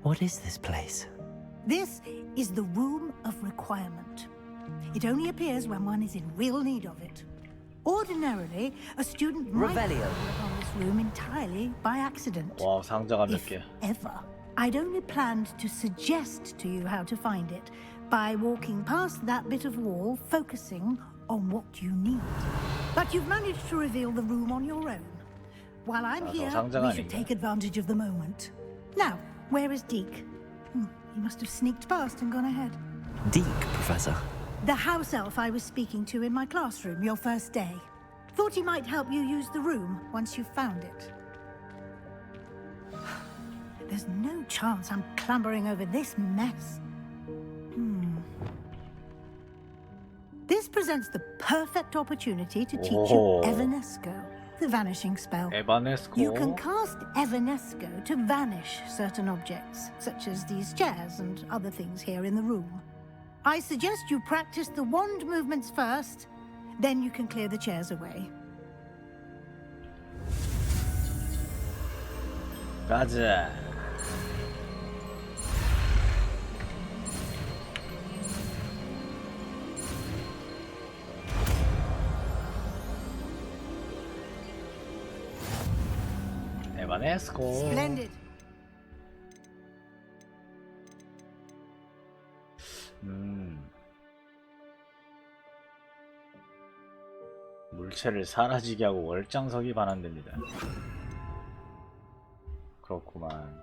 What is this place? This is the Room of Requirement. It only appears when one is in real need of it. Ordinarily, a student might Revelio. stumble upon this room entirely by accident. 와, 상자가 몇 If 개. ever. I'd only planned to suggest to you how to find it by walking past that bit of wall, focusing on what you need. But you've managed to reveal the room on your own. While I'm here, 상자가 we should 아닌가? take advantage of the moment. Now, where is Deke? He must have sneaked past and gone ahead. Deke, Professor. The house elf I was speaking to in my classroom your first day. Thought he might help you use the room once you found it. There's no chance I'm clambering over this mess. This presents the perfect opportunity to teach you Oh. Evanesco, the vanishing spell. 에바네스코. You can cast Evanesco to vanish certain objects, such as these chairs and other things here in the room. I suggest you practice the wand movements first, then you can clear the chairs away. 가자. 에바네스코. Splendid. 물체를 사라지게 하고 월장석이 반환됩니다. 그렇구만.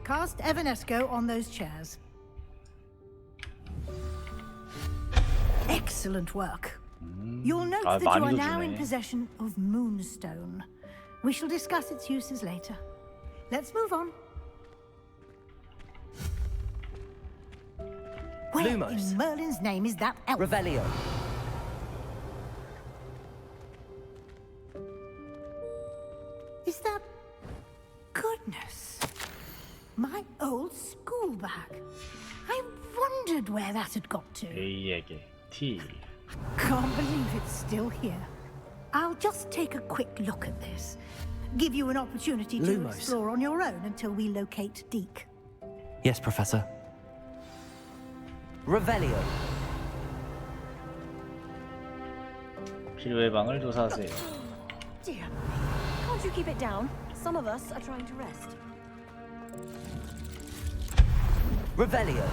Cast Evanesco on those chairs. Excellent work. You'll note that you are 많이도 now in 주네. possession of Moonstone. We shall discuss its uses later. Let's move on. Where Lumos. in Merlin's name is that elf? Revelio. Is that... Goodness. My old school bag. I wondered where that had got to. A에게 T. Can't believe it's still here. I'll just take a quick look at this. Give you an opportunity to Lumos. explore on your own until we locate Deke. Yes, Professor. Revelio. 필요의 방을 조사하세요. Dear, can't you keep it down? Some of us are trying to rest. Revelio.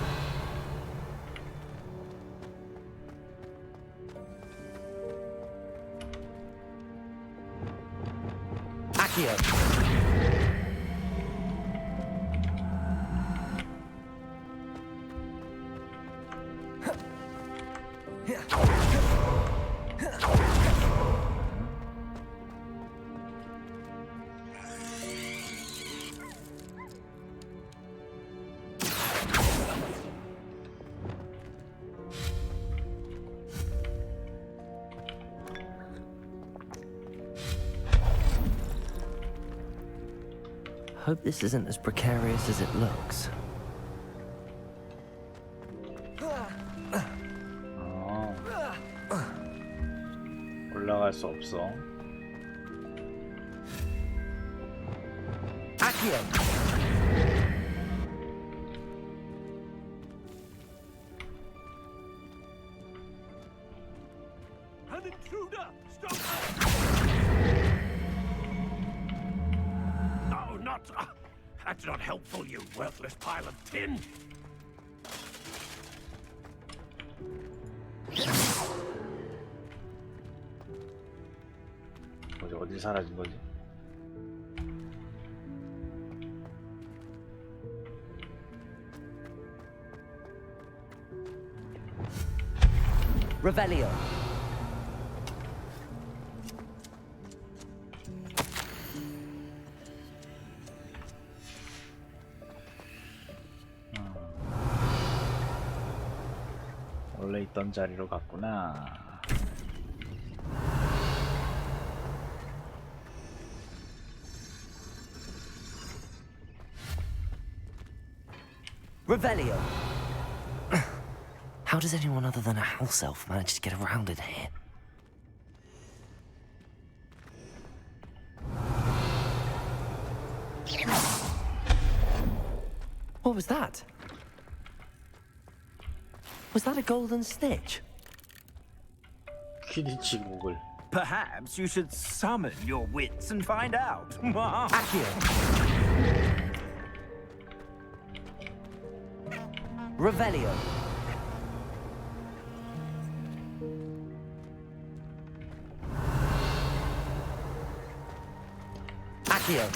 Accio. Hope this isn't as precarious as it looks. 올라갈 수 없어. Accio. An intruder! Stop! No, not... that's not helpful, you worthless pile of tin! 어디 사라진 거지? Revelio. 있던 자리로 갔구나. Revelio. How does anyone other than a house elf manage to get around in here? What was that? Was that a golden snitch? 퀴디치 목을. Perhaps you should summon your wits and find out. Accio. Revelio. Accio.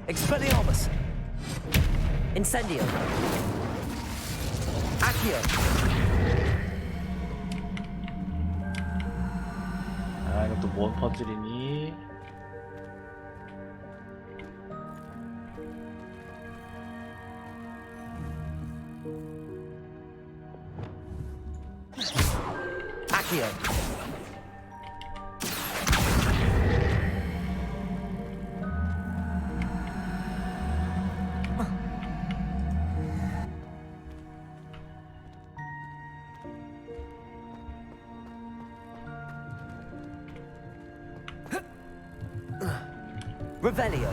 Expelliarmus. Incendio. Accio. 아, 이것도 뭔 퍼즐이니? Accio. Revelio.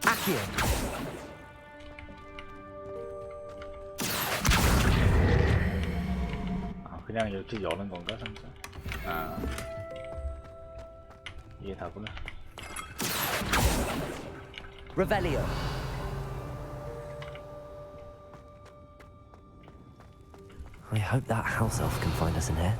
Accio. 아, 그냥 이렇게 여는 건가, 상자? 아, 이게 다구나. Revelio. I hope that house elf can find us in here.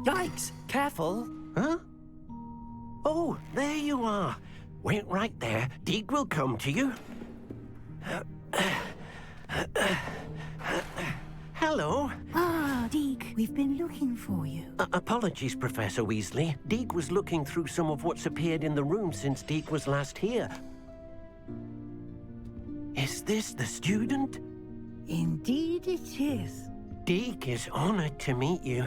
Yikes! Careful! Huh? Oh, there you are. Wait right there. Deke will come to you. Hello. Ah, Deke, we've been looking for you. Apologies, Professor Weasley. Deke was looking through some of what's appeared in the room since Deke was last here. Is this the student? Indeed it is. Deke is honored to meet you.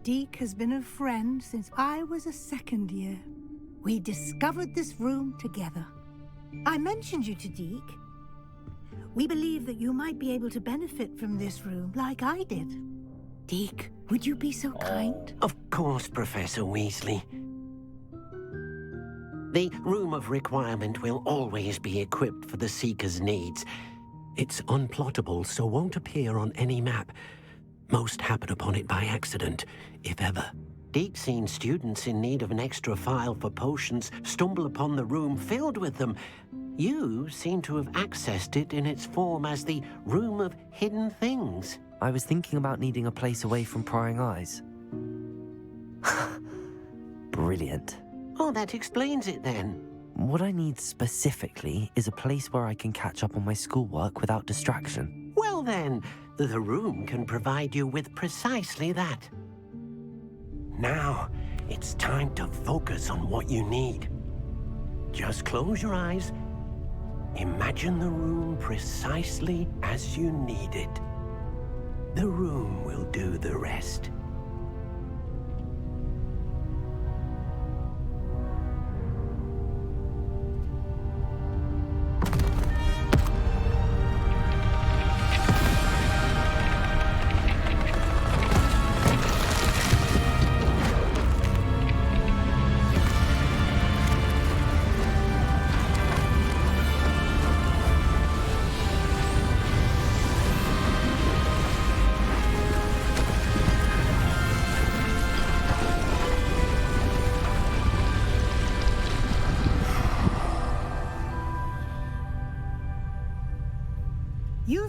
Deke has been a friend since I was a second year. We discovered this room together. I mentioned you to Deke. We believe that you might be able to benefit from this room like I did. Deke, would you be so kind? Of course, Professor Weasley. The Room of Requirement will always be equipped for the Seeker's needs. It's unplottable, so won't appear on any map. Most happen upon it by accident, if ever. Deke's seen students in need of an extra file for potions stumble upon the room filled with them. You seem to have accessed it in its form as the Room of Hidden Things. I was thinking about needing a place away from prying eyes. Brilliant. Oh, that explains it then. What I need specifically is a place where I can catch up on my schoolwork without distraction. Well then, the room can provide you with precisely that. Now, it's time to focus on what you need. Just close your eyes. Imagine the room precisely as you need it. The room will do the rest.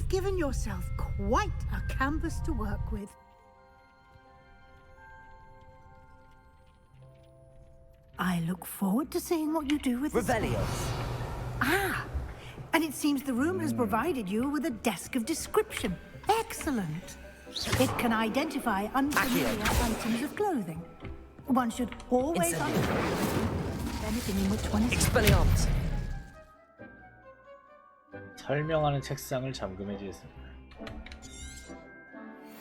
You've given yourself quite a canvas to work with. I look forward to seeing what you do with this. Revelio. Ah, and it seems the room has provided you with a desk of description. Excellent. It can identify unfamiliar items of clothing. One should always understand anything in which one is. Expelliarmus. 설명하는 책상을 잠금해 주세요.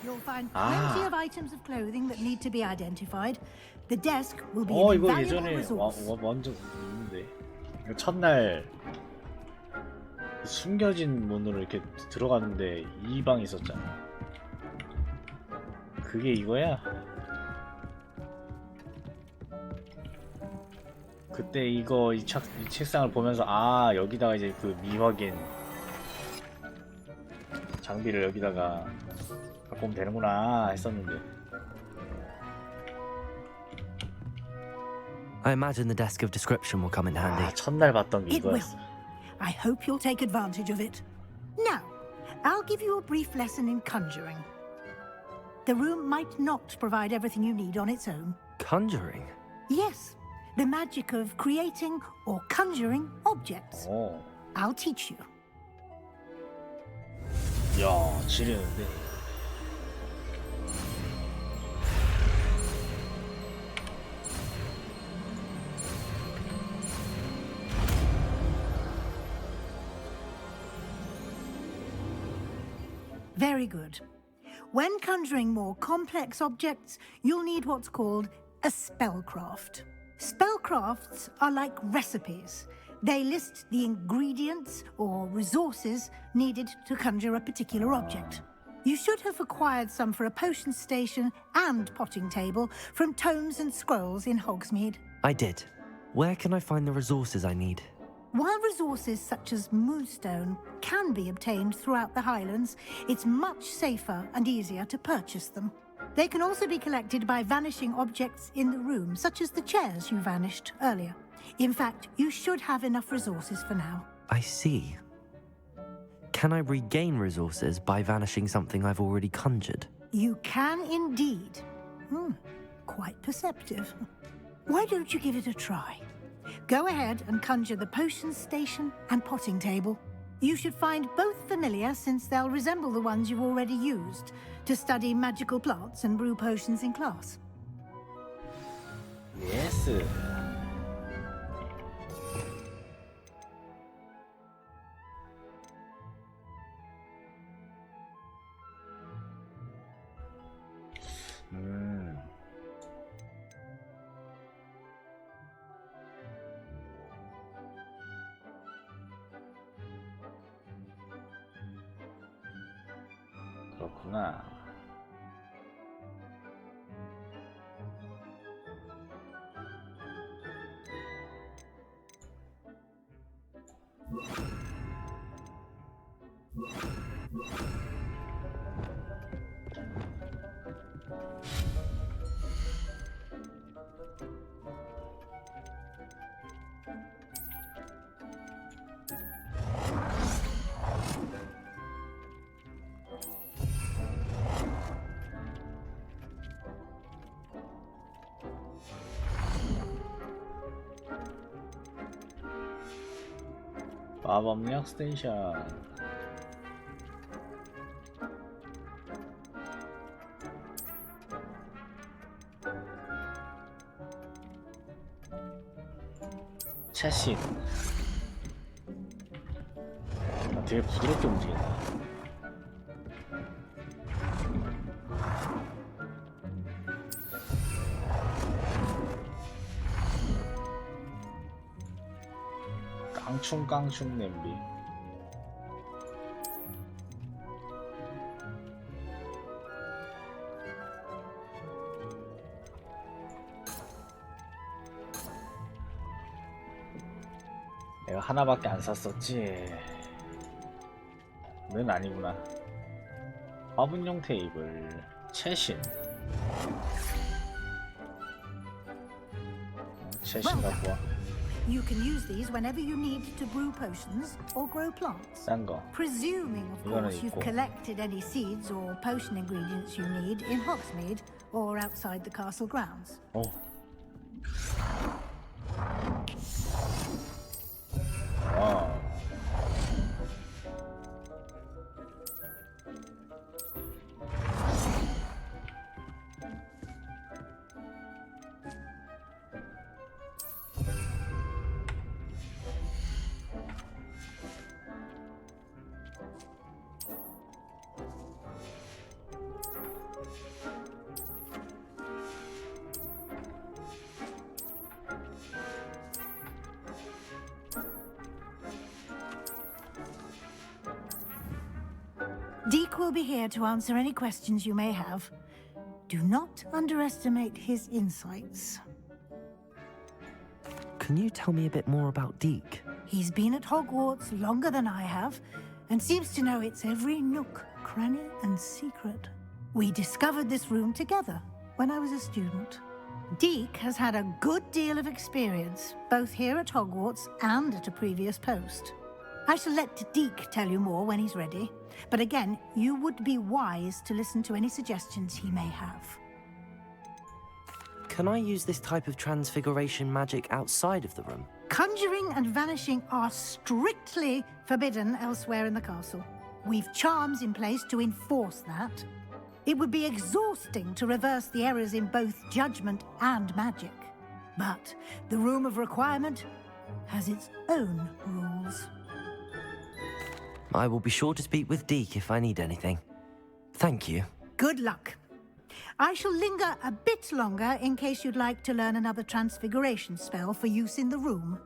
You'll find plenty of items of clothing that need to be identified. The desk will be an 이거 invaluable 예전에 resource. 완전 있는데. 이거 첫날 숨겨진 문으로 이렇게 들어갔는데 이 방이 있었잖아. 그게 이거야? 그때 이 책상을 보면서 아 여기다가 이제 그 미확인 장비를 여기다가 갖고 오면 되는구나 했었는데. I imagine the desk of description will come in handy. 아, 첫날 봤던 게 It will. 이거였어. I hope you'll take advantage of it. Now, I'll give you a brief lesson in conjuring. The room might not provide everything you need on its own. Conjuring? Yes, the magic of creating or conjuring objects. I'll teach you. 야, 지리는데. Very good. When conjuring more complex objects, you'll need what's called a spellcraft. Spellcrafts are like recipes. They list the ingredients or resources needed to conjure a particular object. You should have acquired some for a potion station and potting table from tomes and scrolls in Hogsmeade. I did. Where can I find the resources I need? While resources such as moonstone can be obtained throughout the Highlands, it's much safer and easier to purchase them. They can also be collected by vanishing objects in the room, such as the chairs you vanished earlier. In fact, you should have enough resources for now. I see. Can I regain resources by vanishing something I've already conjured? You can indeed. Quite perceptive. Why don't you give it a try? Go ahead and conjure the potion station and potting table. You should find both familiar, since they'll resemble the ones you've already used to study magical plants and brew potions in class. Yes. 그렇구나. 마법약 스테이션. 채신. 되게 부드럽게 움직인다. 깡충깡충 냄비. 내가 하나밖에 안 샀었지. 는 아니구나. 화분용 테이블, 채신. 채신 갖고 와. You can use these whenever you need to brew potions or grow plants. 싼 거. Presuming, of 이거는 course, you've 있고. collected any seeds or potion ingredients you need in Hogsmeade or outside the castle grounds. 오. 와. Deke will be here to answer any questions you may have. Do not underestimate his insights. Can you tell me a bit more about Deke? He's been at Hogwarts longer than I have, and seems to know its every nook, cranny, and secret. We discovered this room together when I was a student. Deke has had a good deal of experience, both here at Hogwarts and at a previous post. I shall let Deke tell you more when he's ready, but again, you would be wise to listen to any suggestions he may have. Can I use this type of transfiguration magic outside of the room? Conjuring and vanishing are strictly forbidden elsewhere in the castle. We've charms in place to enforce that. It would be exhausting to reverse the errors in both judgment and magic. But the Room of Requirement has its own rules. I will be sure to speak with Deke if I need anything. Thank you. Good luck. I shall linger a bit longer in case you'd like to learn another transfiguration spell for use in the room.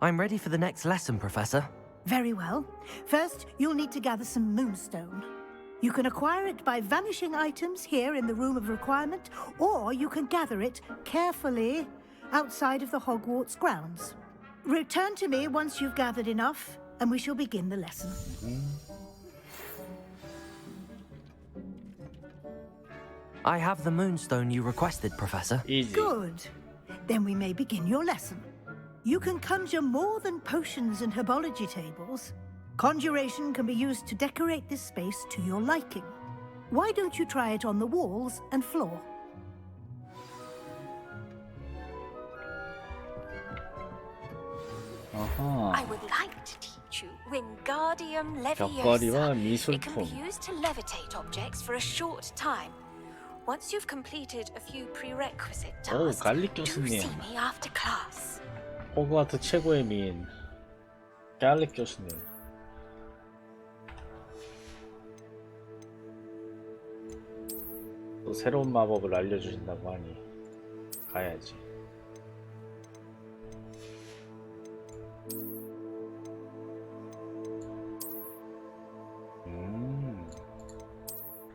I'm ready for the next lesson, Professor. Very well. First, you'll need to gather some moonstone. You can acquire it by vanishing items here in the Room of Requirement, or you can gather it carefully outside of the Hogwarts grounds. Return to me once you've gathered enough, and we shall begin the lesson. I have the moonstone you requested, Professor. Easy. Good. Then we may begin your lesson. You can conjure more than potions and herbology tables. Conjuration can be used to decorate this space to your liking. Why don't you try it on the walls and floor? I would like to teach you Wingardium 벽걸이와 Leviosa. It can be 미술품. used to levitate objects for a short time. Once you've completed a few prerequisite 오, tasks, 갈릭 do 교수님. see me after class. 호그와트 최고의 미인 갈릭 교수님. 또 새로운 마법을 알려주신다고 하니 가야지.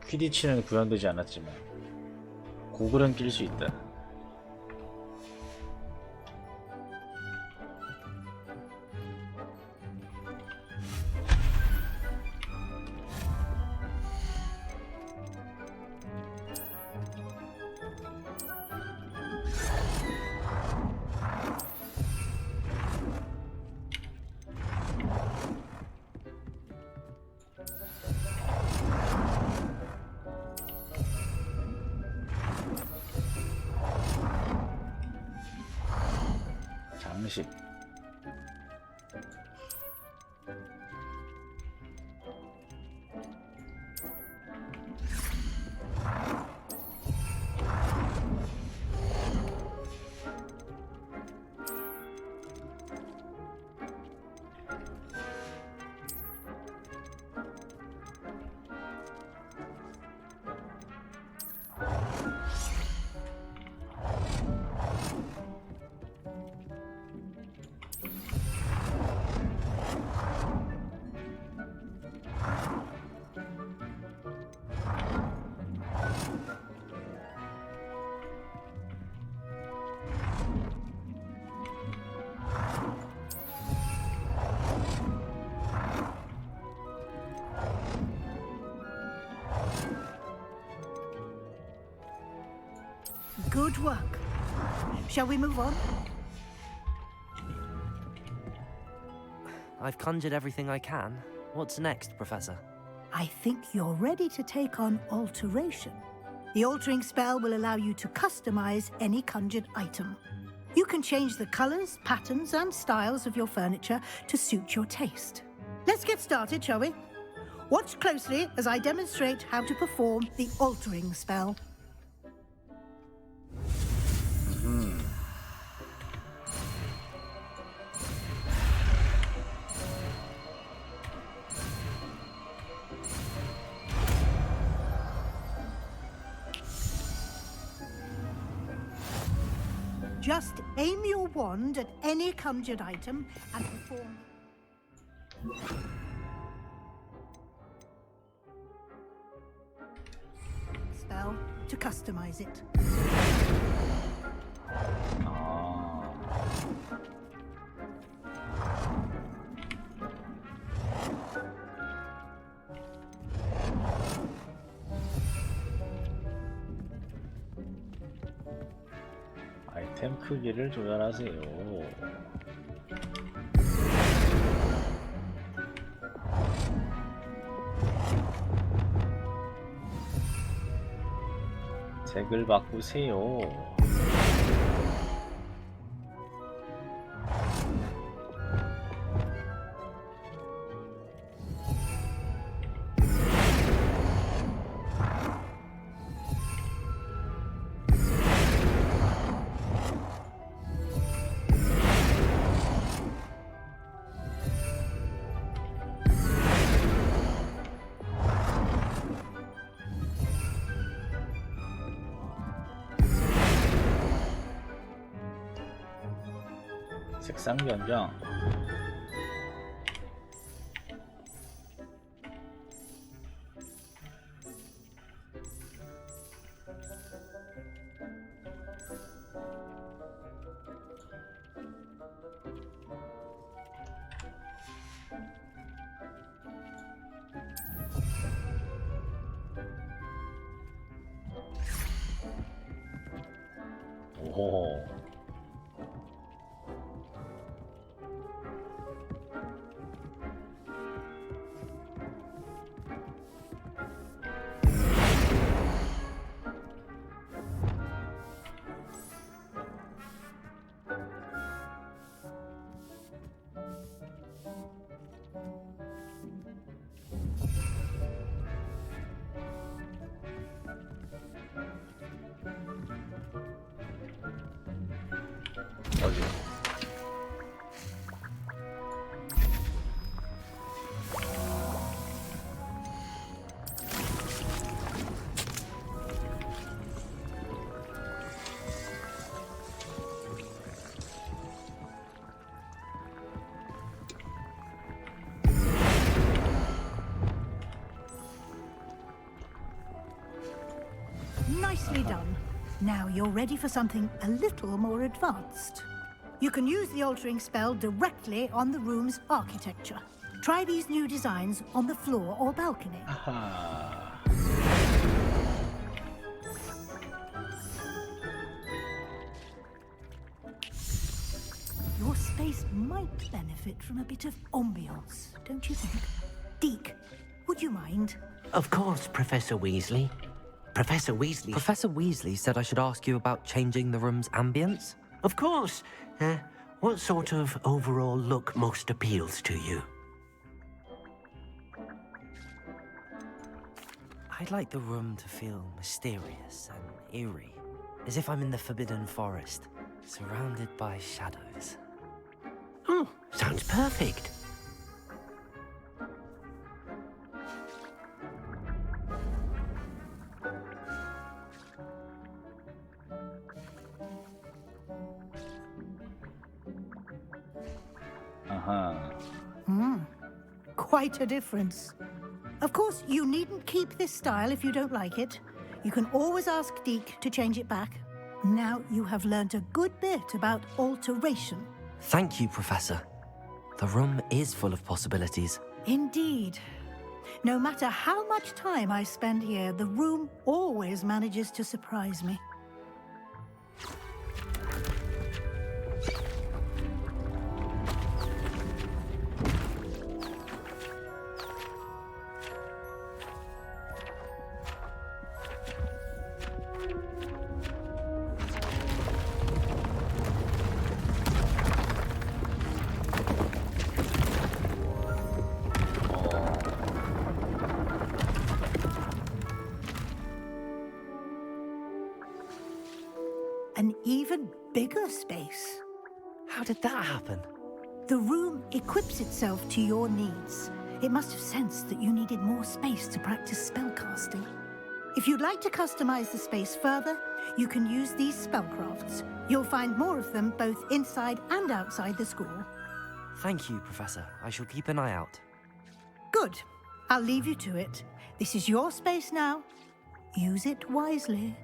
퀴디치는 구현되지 않았지만 고글은 낄 수 있다. 장식. Good work. Shall we move on? I've conjured everything I can. What's next, Professor? I think you're ready to take on alteration. The altering spell will allow you to customize any conjured item. You can change the colors, patterns, and styles of your furniture to suit your taste. Let's get started, shall we? Watch closely as I demonstrate how to perform the altering spell. Just aim your wand at any conjured item and perform... spell to customize it. 아이템 크기를 조절하세요. 색을 바꾸세요. 색상 변경. 오호. 어디? Nicely done. Now you're ready for something a little more advanced. You can use the altering spell directly on the room's architecture. Try these new designs on the floor or balcony. 아하. Your space might benefit from a bit of ambiance, don't you think? Deke, would you mind? Of course, Professor Weasley. Professor Weasley said I should ask you about changing the room's ambience? Of course. What sort of overall look most appeals to you? I'd like the room to feel mysterious and eerie, as if I'm in the Forbidden Forest, surrounded by shadows. Oh, sounds perfect. Quite a difference. Of course, you needn't keep this style if you don't like it. You can always ask Deke to change it back. Now you have learnt a good bit about alteration. Thank you, Professor. The room is full of possibilities. Indeed. No matter how much time I spend here, the room always manages to surprise me. an even bigger space. How did that happen? The room equips itself to your needs. It must have sensed that you needed more space to practice spellcasting. If you'd like to customize the space further, you can use these spellcrafts. You'll find more of them both inside and outside the school. Thank you, Professor. I shall keep an eye out. Good. I'll leave you to it. This is your space now. Use it wisely.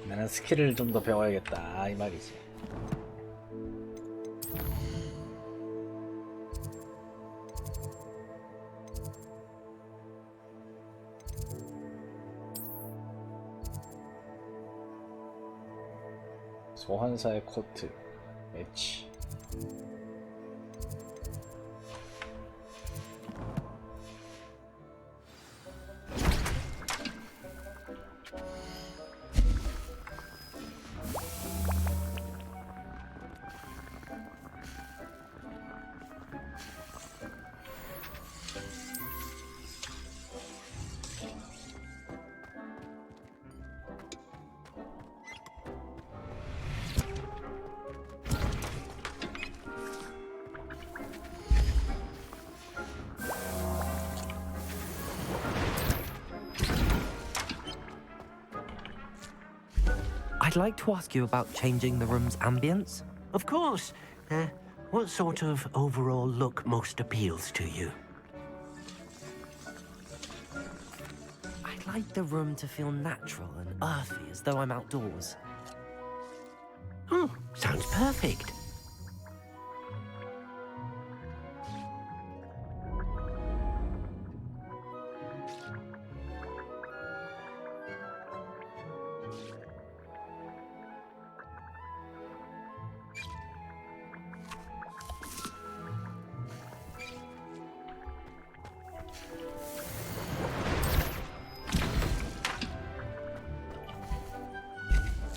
나는 스킬을 좀 더 배워야겠다 이 말이지. 소환사의 코트 매치. I'd like to ask you about changing the room's ambience. Of course. What sort of overall look most appeals to you? I'd like the room to feel natural and earthy, as though I'm outdoors. Oh, sounds perfect.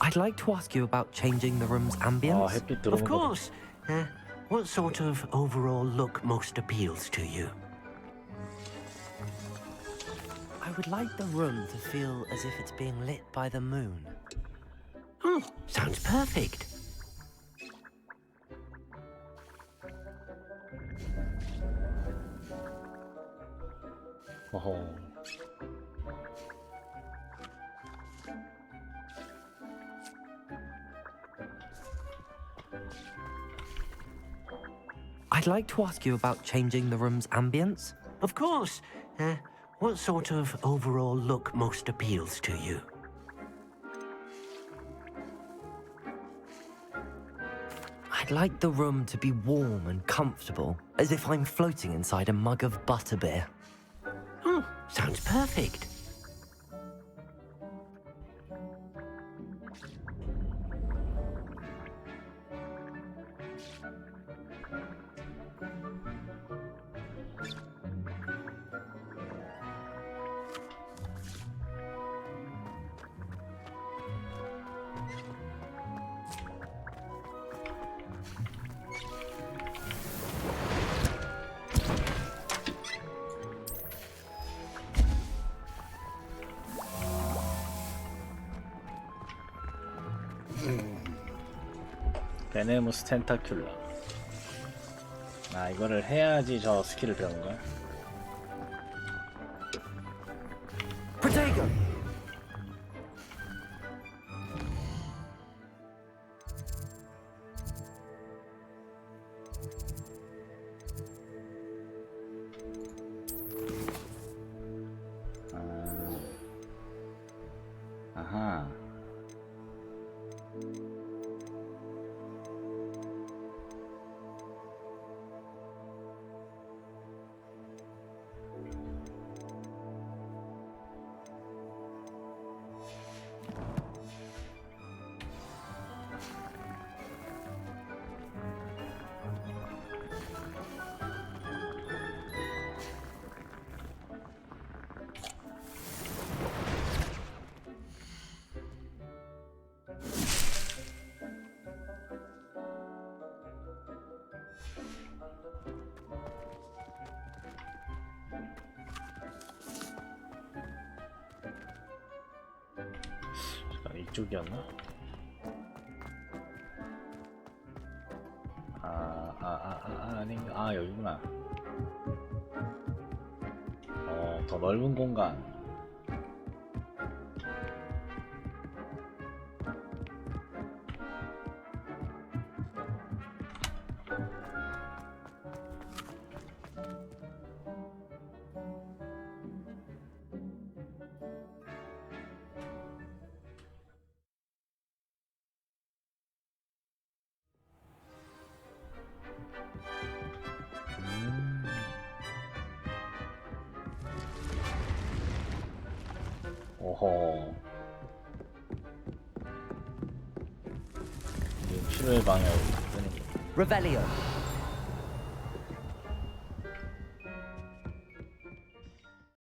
I'd like to ask you about changing the room's ambience. 햇빛 들어오는 Of 거. course. What sort of overall look most appeals to you? I would like the room to feel as if it's being lit by the moon. Oh, sounds perfect. 어허. I'd like to ask you about changing the room's ambience. Of course. What sort of overall look most appeals to you? I'd like the room to be warm and comfortable, as if I'm floating inside a mug of butterbeer. Oh, sounds perfect. 베네무스 텐타큘라. 아, 이거를 해야지 저 스킬을 배우는 거야? Protego! 아하. 이쪽이었나? 아닌가? 아, 여기구나. 더 넓은 공간. 오호. 치료의 방향으로. Revelio.